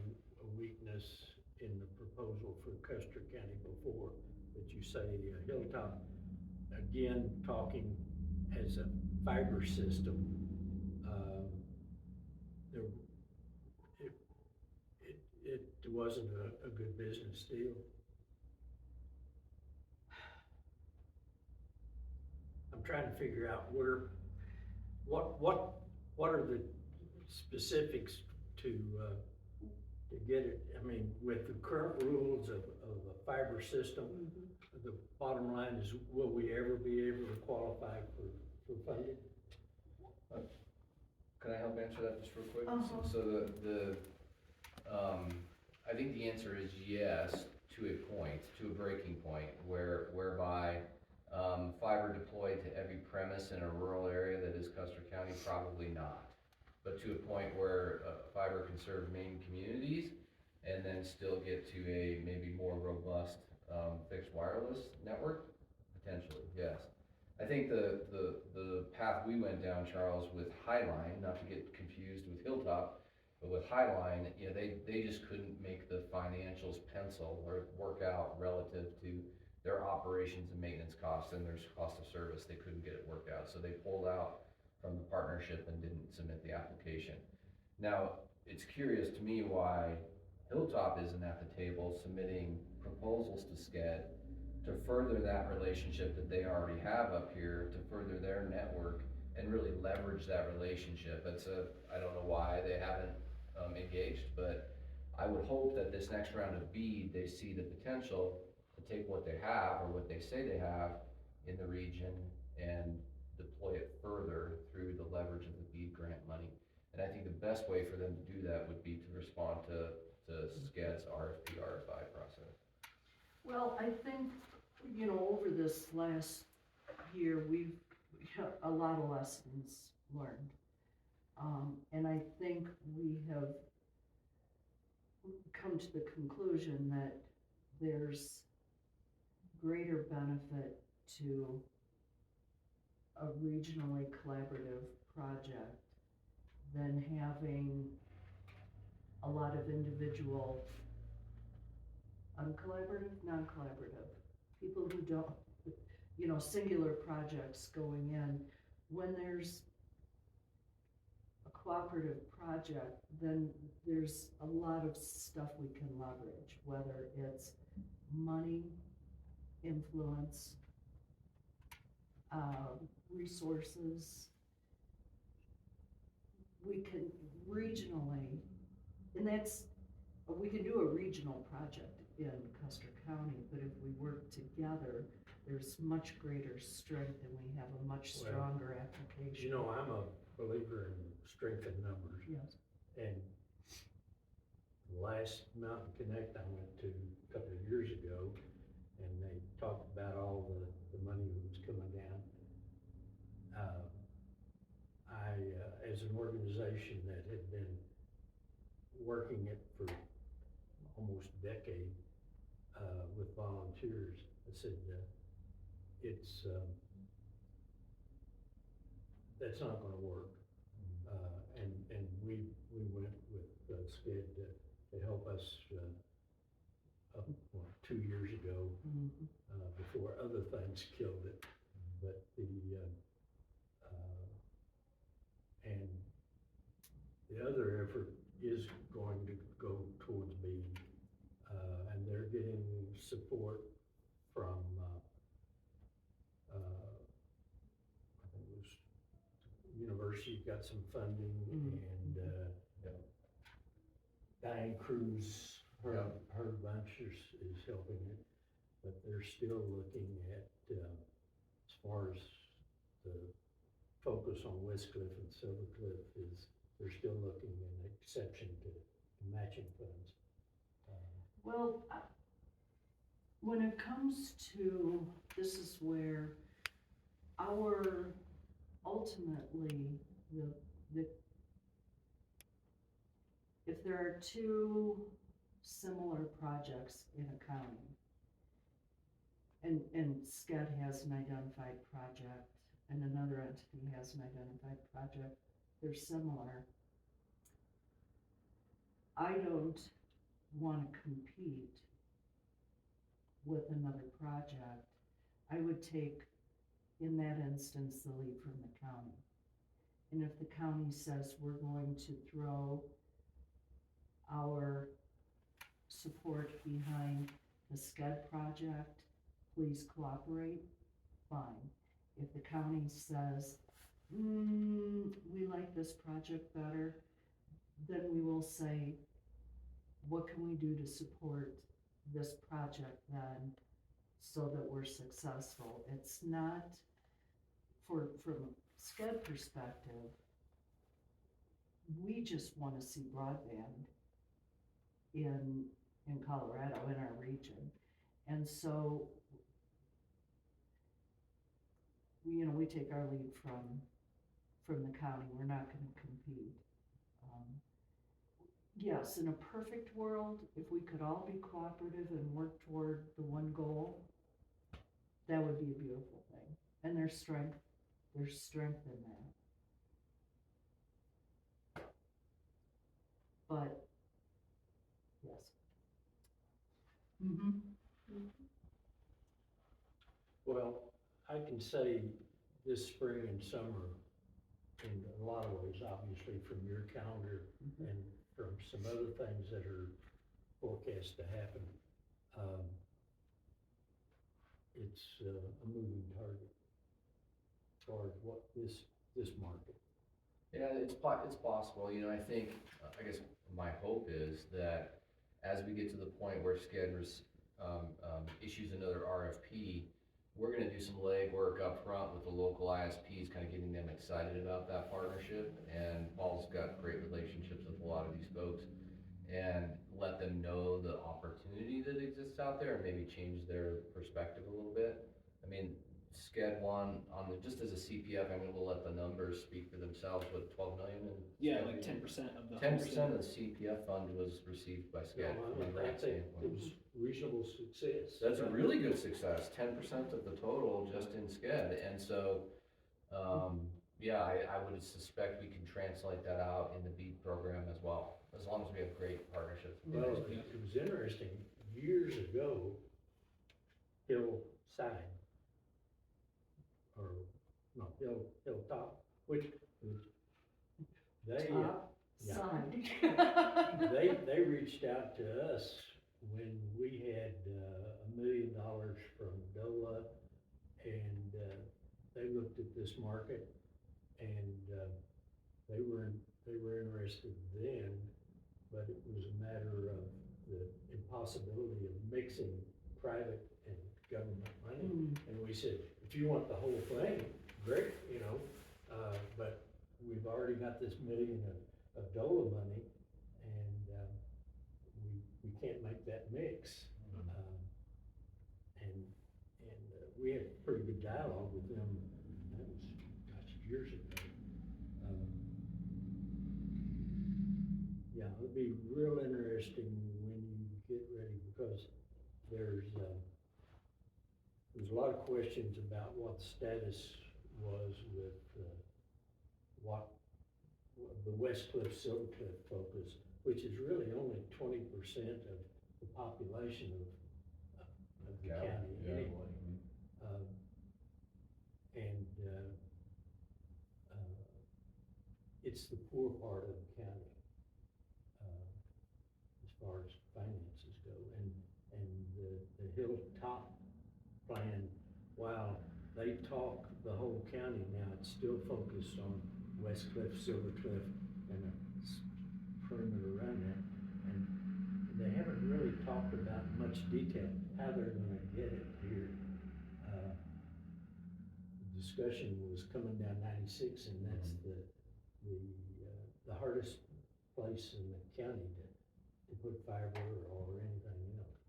weakness in the proposal for Custer County before, but you say Hilltop, again, talking as a fiber system, there, it wasn't a good business deal. I'm trying to figure out what are the specifics to get it. I mean, with the current rules of a fiber system, the bottom line is, will we ever be able to qualify for funding? Can I help answer that just real quick? Uh-huh. So I think the answer is yes, to a point, to a breaking point, whereby fiber deployed to every premise in a rural area that is Custer County, probably not. But to a point where fiber can serve main communities and then still get to a maybe more robust fixed wireless network, potentially, yes. I think the path we went down, Charles, with Highline, not to get confused with Hilltop, but with Highline, you know, they just couldn't make the financials pencil or work out relative to their operations and maintenance costs and their cost of service. They couldn't get it worked out, so they pulled out from the partnership and didn't submit the application. Now, it's curious to me why Hilltop isn't at the table submitting proposals to SCEDD to further that relationship that they already have up here, to further their network and really leverage that relationship. I don't know why they haven't engaged, but I would hope that this next round of BEAD, they see the potential to take what they have or what they say they have in the region and deploy it further through the leverage of the BEAD grant money. And I think the best way for them to do that would be to respond to SCEDD's RFP, RFI process. Well, I think, you know, over this last year, we've had a lot of lessons learned. And I think we have come to the conclusion that there's greater benefit to a regionally collaborative project than having a lot of individual uncollaborative, non-collaborative, people who don't, you know, singular projects going in. When there's a cooperative project, then there's a lot of stuff we can leverage, whether it's money, influence, resources. We can regionally, and we can do a regional project in Custer County, but if we work together, there's much greater strength and we have a much stronger application. You know, I'm a believer in strength in numbers. Yes. And the last Mountain Connect I went to a couple of years ago, and they talked about all the money that was coming down. I organization that had been working it for almost a decade, with volunteers. I said, it's, that's not gonna work. And we went with SCEDD to help us, up, 2 years ago, before other things killed it. But and the other effort is going to go towards BEAD, and they're getting support from, I think it was university got some funding, and, Diane Cruz, her bunch is helping it, but they're still looking at, as far as the focus on Westcliffe and Silvercliff is, they're still looking an exception to matching funds. Well, when it comes to, this is where our, ultimately, if there are two similar projects in a county, and SCEDD has an identified project, and another entity has an identified project, they're similar. I don't wanna compete with another project. I would take, in that instance, the lead from the county. And if the county says we're going to throw our support behind the SCEDD project, please cooperate, fine. If the county says, we like this project better, then we will say, what can we do to support this project then, so that we're successful? It's not, from a SCEDD perspective, we just wanna see broadband in Colorado, in our region. And so, we take our lead from the county. We're not gonna compete. Yes, in a perfect world, if we could all be cooperative and work toward the one goal, that would be a beautiful thing. And there's strength in that. But, yes. Well, I can say this spring and summer, in a lot of ways, obviously from your calendar and from some other things that are forecast to happen, it's a moving target as far as what this market. Yeah, it's possible, I think, I guess my hope is that as we get to the point where SCEDD issues another RFP, we're gonna do some legwork up front with the local ISPs, kind of getting them excited about that partnership. And Paul's got great relationships with a lot of these folks, and let them know the opportunity that exists out there and maybe change their perspective a little bit. I mean, SCEDD won just as a CPF, we'll let the numbers speak for themselves, with 12 million and. Yeah, like 10% of the. 10% of the CPF fund was received by SCEDD. I think it was reasonable success. That's a really good success, 10% of the total just in SCEDD. And so, I would suspect we can translate that out in the BEAD program as well, as long as we have great partnerships. Well, it was interesting, years ago, Hillside, or, no, Hilltop, which, they, Top yeah. side. They reached out to us when we had $1 million from DOLA, and they looked at this market, and they were interested then, but it was a matter of the impossibility of mixing private and government money. And we said, if you want the whole thing, great, but we've already got this $1 million of DOLA money, and we can't make that mix. And we had pretty good dialogue with them. That was, years ago. interesting when you get ready, because there's a lot of questions about what the status was with, what the Westcliffe, Silvercliff focus, which is really only 20% of the population of the county Yeah. anyway. And it's the poor part of the county, as far as finances go. And the Hilltop plan, while they talk the whole county now, it's still focused on Westcliffe, Silvercliff, and a perimeter around that. And they haven't really talked about much detail how they're gonna get it here. The discussion was coming down 96, and that's the hardest place in the county to put fiber or anything else.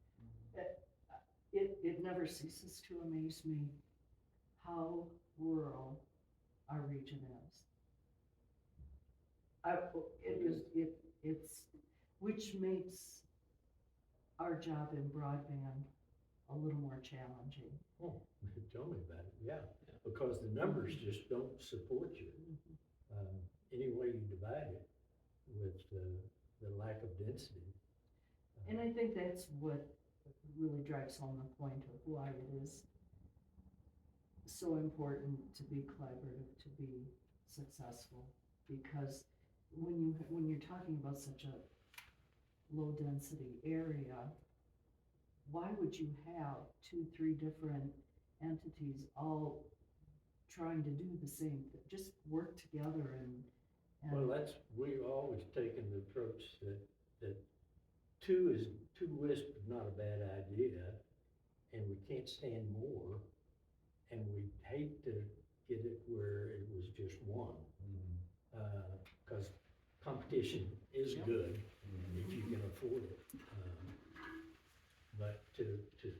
It never ceases to amaze me how rural our region is. It's, which makes our job in broadband a little more challenging. Oh, tell me about it, yeah, because the numbers just don't support you. Any way you divide it with the lack of density. And I think that's what really drives home the point of why it is so important to be collaborative, to be successful. Because when you're talking about such a low density area, why would you have 2-3 different entities all trying to do the same thing? Just work together and Well, we've always taken the approach that two WISP is not a bad idea, and we can't stand more, and we hate to get it where it was just one. Because competition is good if you can afford it. But to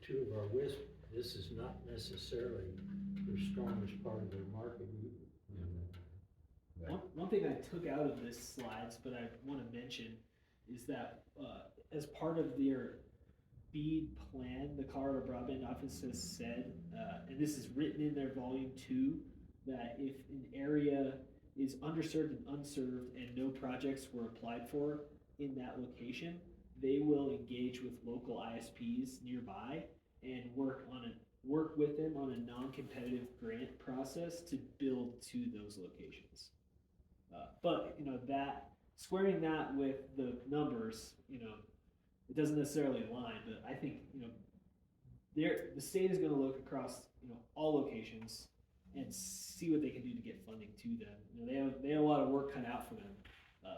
two of our WISP, this is not necessarily their strongest part of their market either. One thing I took out of this slides, but I want to mention, is that as part of their BEAD plan, the Colorado Broadband Office has said, and this is written in their volume 2, that if an area is underserved and unserved and no projects were applied for in that location, they will engage with local ISPs nearby and work with them on a non-competitive grant process to build to those locations. But that squaring that with the numbers, it doesn't necessarily align. But I think the state is going to look across all locations and see what they can do to get funding to them. They have a lot of work cut out for them.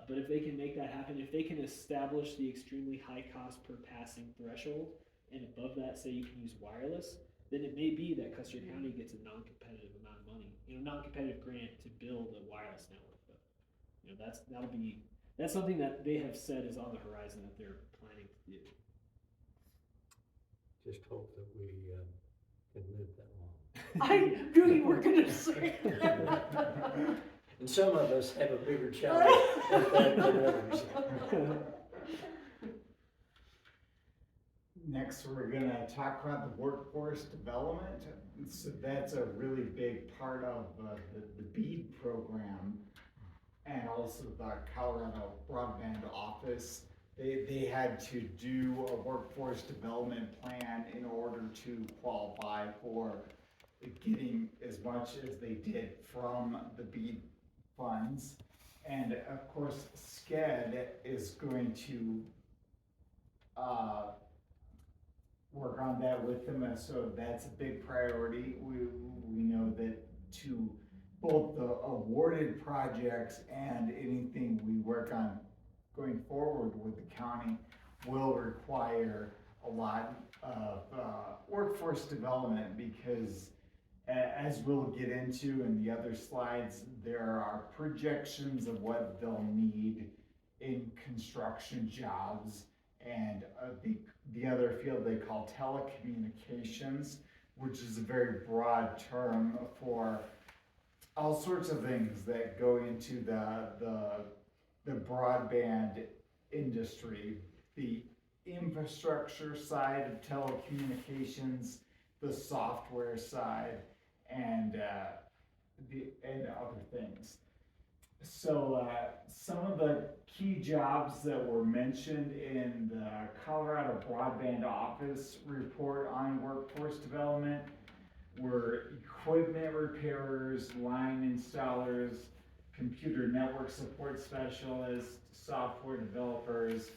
But if they can make that happen, if they can establish the extremely high cost per passing threshold, and above that say you can use wireless, then it may be that Custer County gets a non-competitive amount of money, non-competitive grant to build a wireless network. But that's something that they have said is on the horizon that they're planning to do. Just hope that we can live that long. I knew you were gonna say that. And some of us have a bigger challenge with that than others. Next, we're gonna talk about the workforce development. So that's a really big part of the BEAD program, and also the Colorado Broadband Office. They had to do a workforce development plan in order to qualify for getting as much as they did from the BEAD funds. And of course, SCEDD is going to work on that with them, and so that's a big priority. We know that to both the awarded projects and anything we work on going forward with the county will require a lot of workforce development, because as we'll get into in the other slides, there are projections of what they'll need in construction jobs, and the other field they call telecommunications, which is a very broad term for all sorts of things that go into the broadband industry. the infrastructure side of telecommunications, the software side, and other things. So some of the key jobs that were mentioned in the Colorado Broadband Office report on workforce development were equipment repairers, line installers, computer network support specialists, software developers,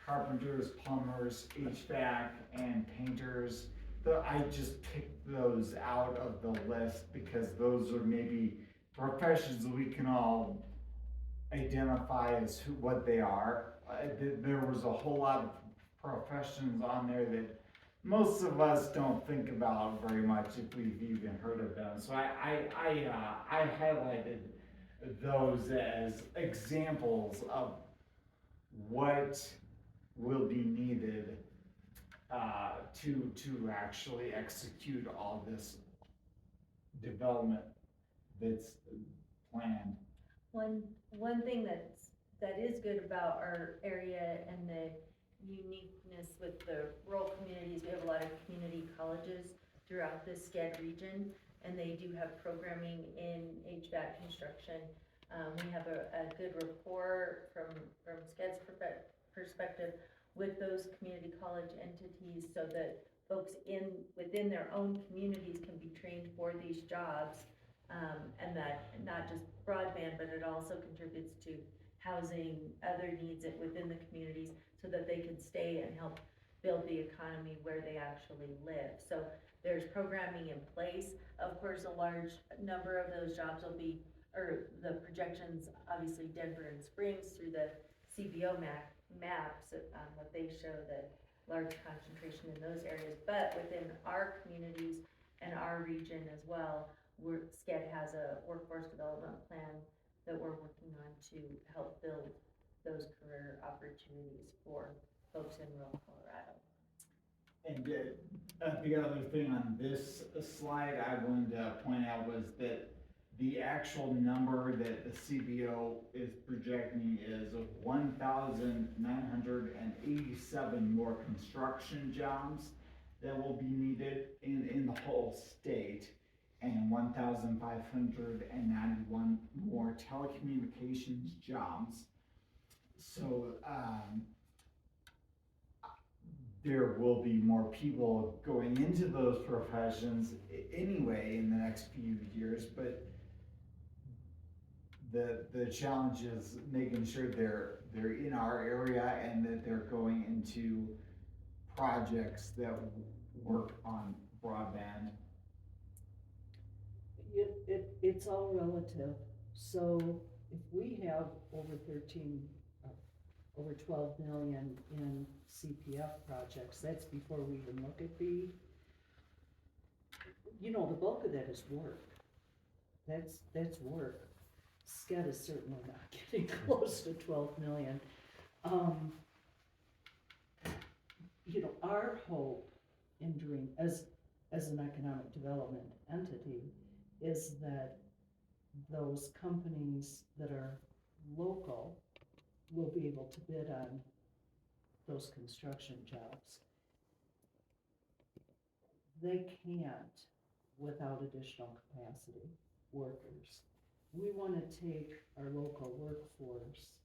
carpenters, plumbers, HVAC, and painters. I just picked those out of the list because those are maybe professions that we can all identify as what they are. There was a whole lot of professions on there that most of us don't think about very much if we've even heard of them. So I highlighted those as examples of what will be needed to actually execute all this development that's planned. One thing that is good about our area and the uniqueness with the rural communities, we have a lot of community colleges throughout the SCEDD region, and they do have programming in HVAC construction. We have a good rapport from SCEDD's perspective with those community college entities, so that folks within their own communities can be trained for these jobs, and that not just broadband, but it also contributes to housing, other needs within the communities, so that they can stay and help build the economy where they actually live. So there's programming in place. Of course, a large number of those jobs will be, or the projections, obviously Denver and Springs through the CBO maps, what they show that large concentration in those areas. But within our communities and our region as well, SCEDD has a workforce development plan that we're working on to help build those career opportunities for folks in rural Colorado. And the other thing on this slide I wanted to point out was that the actual number that the CBO is projecting is of 1,987 more construction jobs that will be needed in the whole state, and 1,591 more telecommunications jobs. So there will be more people going into those professions anyway in the next few years, but the challenge is making sure they're in our area and that they're going into projects that work on broadband. It's all relative. So if we have over 12 million in CPF projects, that's before we even look at BEAD. The bulk of that is work. That's work. SCEDD is certainly not getting close to 12 million. Our hope in doing, as an economic development entity, is that those companies that are local will be able to bid on those construction jobs. They can't without additional capacity workers. We want to take our local workforce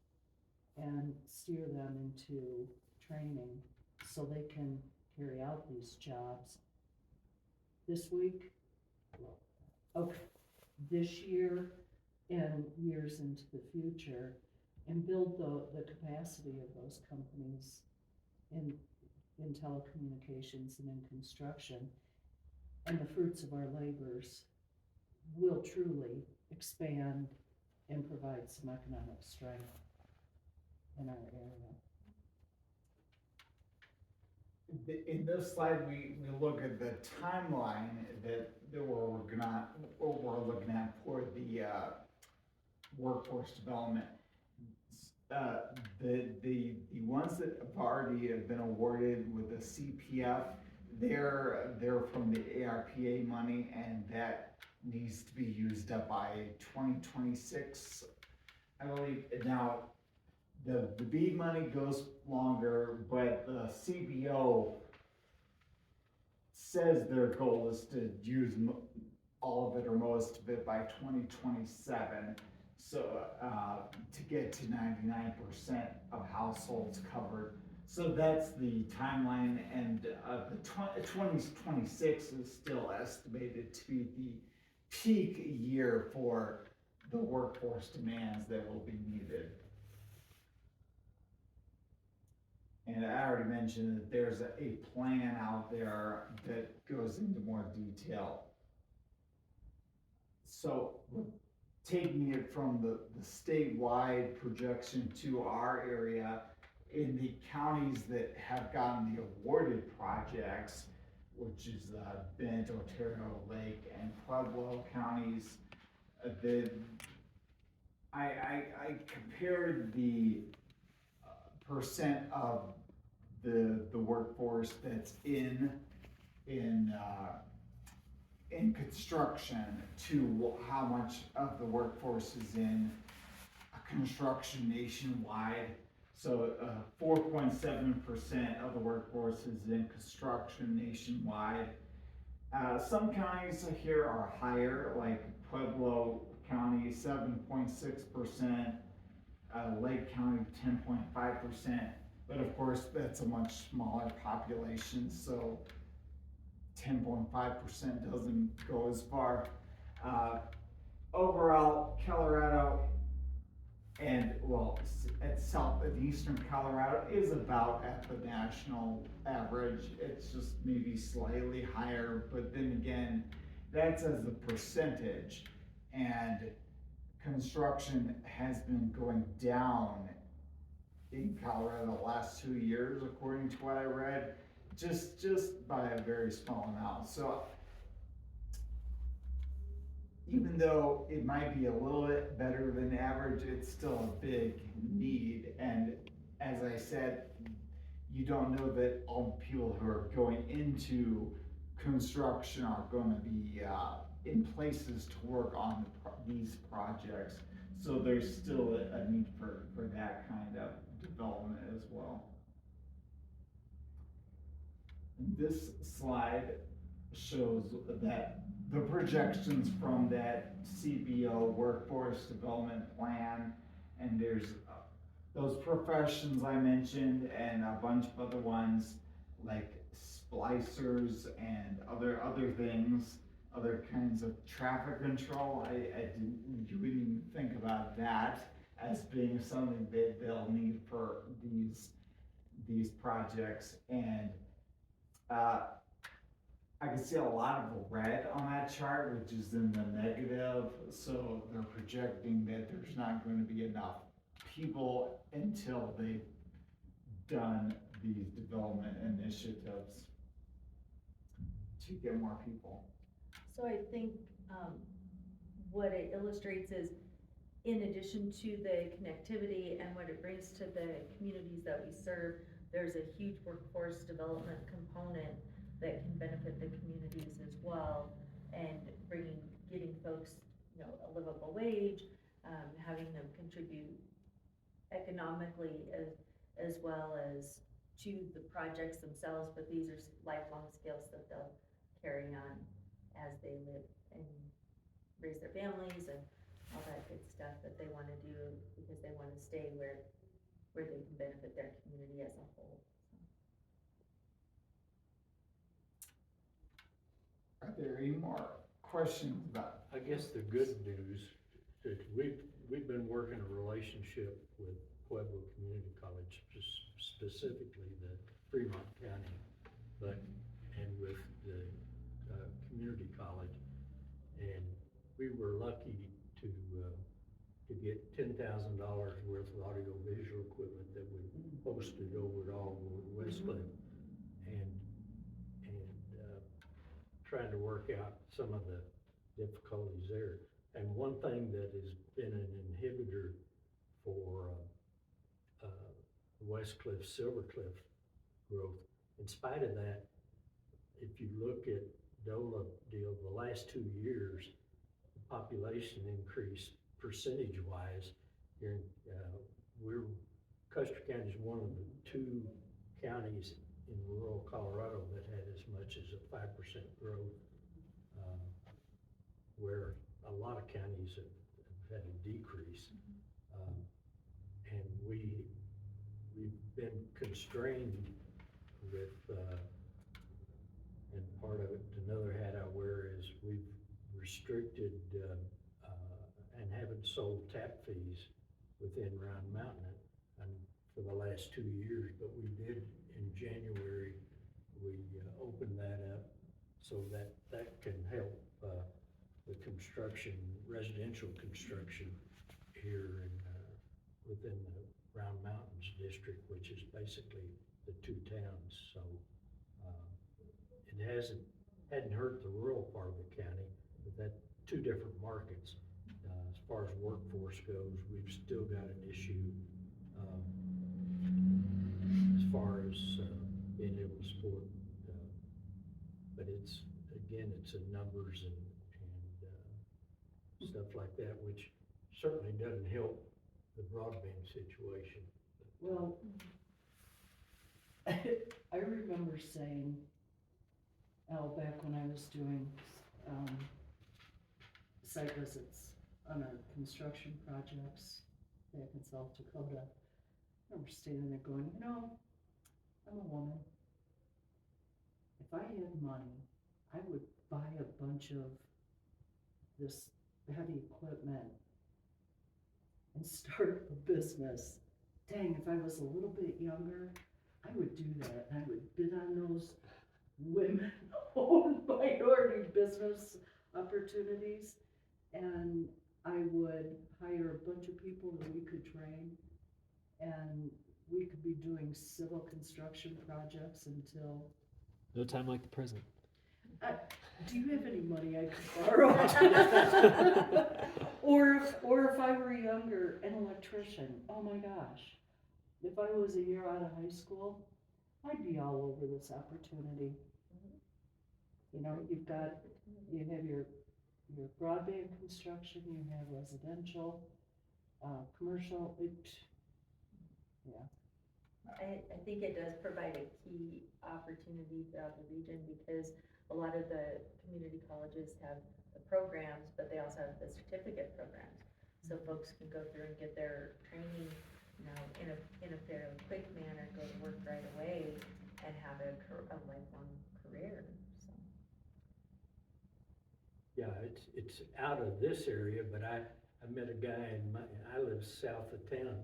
and steer them into training so they can carry out these jobs this week, this year, and years into the future, and build the capacity of those companies in telecommunications and in construction. And the fruits of our labors will truly expand and provide some economic strength in our area. In this slide, we look at the timeline that we're looking at for the workforce development. The ones that have already been awarded with the CPF, they're from the ARPA money, and that needs to be used up by 2026, I believe. Now, the BEAD money goes longer, but the CBO says their goal is to use all of it or most of it by 2027. So, to get to 99% of households covered. So that's the timeline, and the 2026 is still estimated to be the peak year for the workforce demands that will be needed. And I already mentioned that there's a plan out there that goes into more detail. So taking it from the statewide projection to our area, in the counties that have gotten the awarded projects, which is Bent, Otero, Lake, and Pueblo counties, I compared the percent of the workforce that's in construction to how much of the workforce is in construction nationwide. So 4.7% of the workforce is in construction nationwide. Some counties here are higher, like Pueblo County, 7.6%, Lake County, 10.5%. But of course, that's a much smaller population, so 10.5% doesn't go as far. Overall, Colorado and eastern Colorado is about at the national average. It's just maybe slightly higher, but then again, that's as a percentage. And construction has been going down in Colorado the last 2 years, according to what I read, just by a very small amount. So even though it might be a little bit better than average, it's still a big need. And as I said, you don't know that all the people who are going into construction are going to be in places to work on these projects. So there's still a need for that kind of development as well. This slide shows that the projections from that CBO workforce development plan, and there's those professions I mentioned and a bunch of other ones like splicers and other things, other kinds of traffic control. You wouldn't even think about that as being something that they'll need for these projects. And I can see a lot of red on that chart, which is in the negative. So they're projecting that there's not going to be enough people until they've done these development initiatives to get more people. So I think, what it illustrates is, in addition to the connectivity and what it brings to the communities that we serve, there's a huge workforce development component that can benefit the communities as well, and getting folks, a livable wage, having them contribute economically as well as to the projects themselves, but these are lifelong skills that they'll carry on as they live and raise their families and all that good stuff that they want to do, because they want to stay where they can benefit their community as a whole. Are there any more questions about? I guess the good news is we've been working a relationship with Pueblo Community College, just specifically the Fremont County, and with the community college, and we were lucky to get $10,000 worth of audio visual equipment that we posted over Westcliffe, and trying to work out some of the difficulties there. And one thing that has been an inhibitor for Westcliffe, Silvercliff growth, in spite of that, if you look at DOLA deal, the last 2 years, the population increased percentage-wise. We're Custer County is one of the 2 counties in rural Colorado that had as much as a 5% growth, where a lot of counties have had a decrease. And we've been constrained with, and part of it, another hat I wear is we've restricted and haven't sold tap fees within Round Mountain and for the last 2 years, but we did in January. We opened that up so that can help the construction, residential construction here in within the Round Mountains district, which is basically the 2 towns. So it hadn't hurt the rural part of the county, but that 2 different markets. As far as workforce goes, we've still got an issue as far as being able to support, but it's a numbers and stuff like that, which certainly doesn't help the broadband situation. Well, I remember saying, back when I was doing, site visits on our construction projects back in South Dakota, I remember standing there going, I'm a woman. If I had money, I would buy a bunch of this heavy equipment and start a business. Dang, if I was a little bit younger, I would do that. I would bid on those women-owned minority business opportunities, and I would hire a bunch of people that we could train, and we could be doing civil construction projects until. No time like the present. Do you have any money I could borrow? or if I were younger, an electrician. Oh my gosh. If I was a year out of high school, I'd be all over this opportunity. You have your broadband construction, you have residential, commercial, I think it does provide a key opportunity throughout the region because a lot of the community colleges have the programs, but they also have the certificate programs. So folks can go through and get their training, in a fairly quick manner, go to work right away and have a lifelong career, so. Yeah, it's out of this area, but I met a guy I live south of town,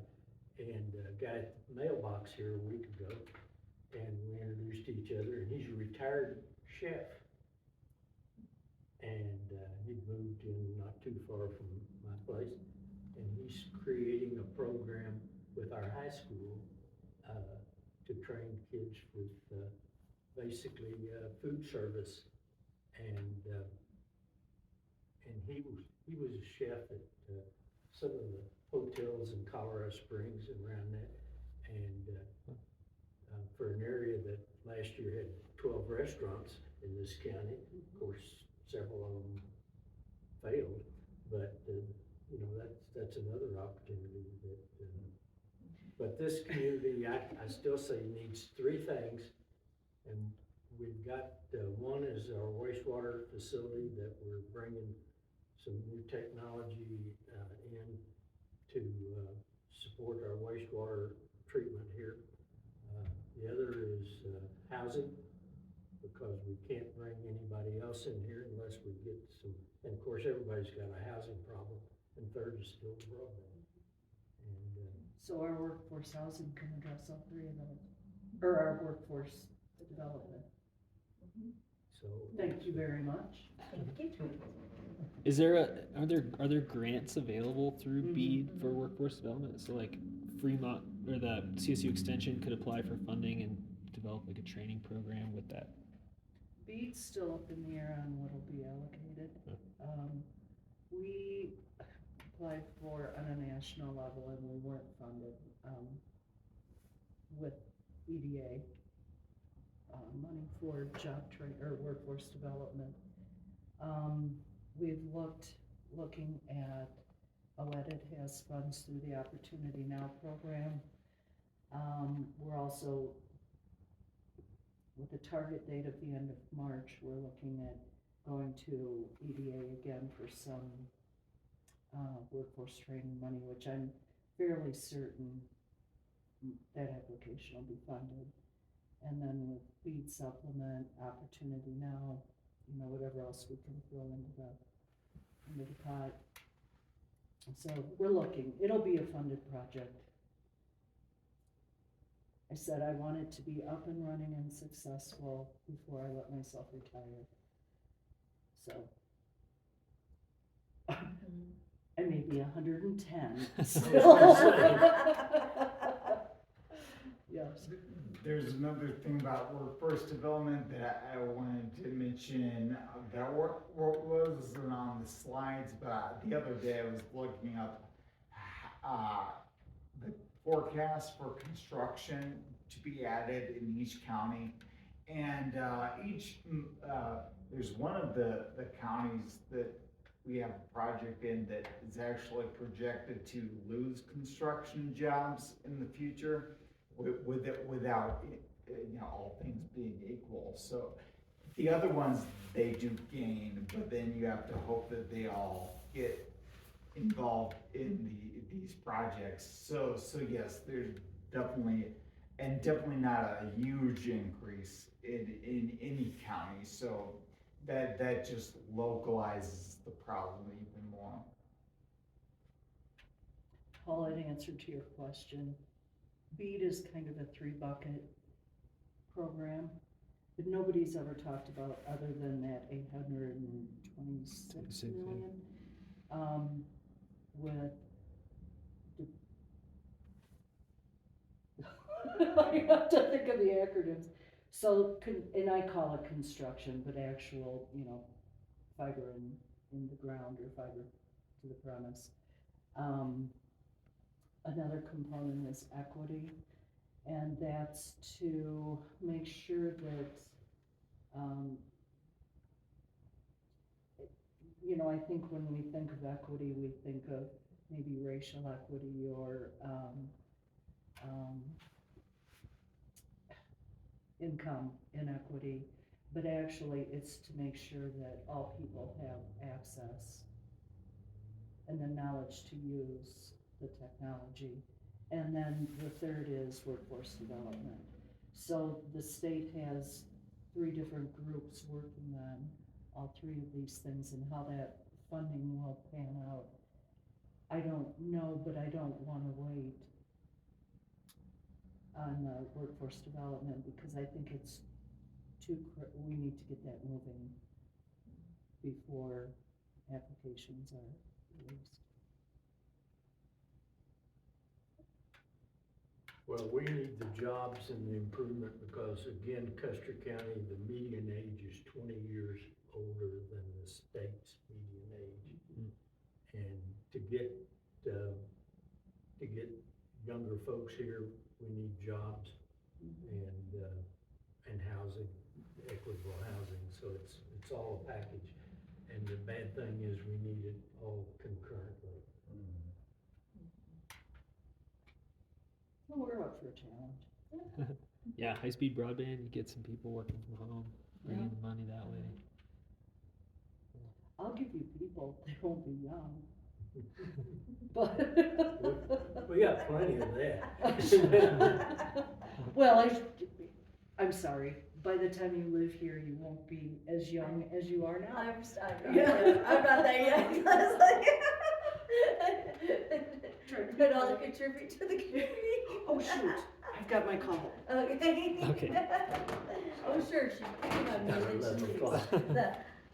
and a guy at the mailbox here a week ago, and we introduced each other, and he's a retired chef. And he'd moved in not too far from my place, and he's creating a program with our high school to train kids with basically food service, and he was a chef at some of the hotels in Colorado Springs and around that, and for an area that last year had 12 restaurants in this county. Of course, several of them failed, but that's another opportunity that. But this community, I still say needs 3 things, and we've got one is our wastewater facility that we're bringing some new technology in to support our wastewater treatment here. The other is housing, because we can't bring anybody else in here unless we get some, and of course everybody's got a housing problem, and third is still broadband. And so our workforce housing can address all 3 of those, or our workforce development. so. Thank you very much. Thank you. Is there are there grants available through BEAD for workforce development? So like Fremont or the CSU Extension could apply for funding and develop like a training program with that. BEAD's still up in the air on what'll be allocated. We applied for on a national level and we weren't funded with EDA money for job training or workforce development. We've looking at OEDIT has funds through the Opportunity Now program We're also, with the target date of the end of March, we're looking at going to EDA again for some workforce training money, which I'm fairly certain that application will be funded. And then with BEAD supplement, Opportunity Now, you know, whatever else we can throw into the pot. So we're looking, it'll be a funded project. I said I want it to be up and running and successful before I let myself retire. So. I may be 110 Yes. There's another thing about workforce development that I wanted to mention that wasn't on the slides, but the other day I was looking up the forecast for construction to be added in each county. And there's one of the counties that we have a project in that is actually projected to lose construction jobs in the future without, you know, all things being equal. So the other ones, they do gain, but then you have to hope that they all get involved in these projects. So yes, there's definitely not a huge increase in any county. So that just localizes the problem even more. Paul, in answer to your question, BEAD is kind of a 3-bucket program, but nobody's ever talked about other than that 826 million. With I have to think of the acronyms. So, and I call it construction, but actual, you know, fiber in the ground or fiber to the premise. Another component is equity, and that's to make sure that, you know, I think when we think of equity, we think of maybe racial equity or income inequity, but actually it's to make sure that all people have access and the knowledge to use the technology. And then the third is workforce development. So the state has 3 different groups working on all 3 of these things, and how that funding will pan out, I don't know, but I don't want to wait on workforce development because I think it's we need to get that moving before applications are released. Well, we need the jobs and the improvement because again, Custer County, the median age is 20 years older than the state's median age. And to get younger folks here, we need jobs and housing, equitable housing. So it's all a package. And the bad thing is we need it all concurrently. Well, we're up for a challenge. Yeah, high-speed broadband, you get some people working from home, bringing the money that way. I'll give you people, they won't be young. But We got plenty of that. well, I'm sorry, by the time you live here, you won't be as young as you are now. I'm not there yet. I was like, but I'll contribute to the community. Oh shoot, I've got my call. Okay. Okay. Oh, sure, she's picking on me, Another and 11 she o'clock. leaves.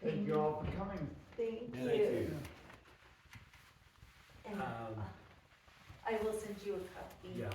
Thank you all for coming. Thank Yeah, thank you. And I will send you a copy. Yeah.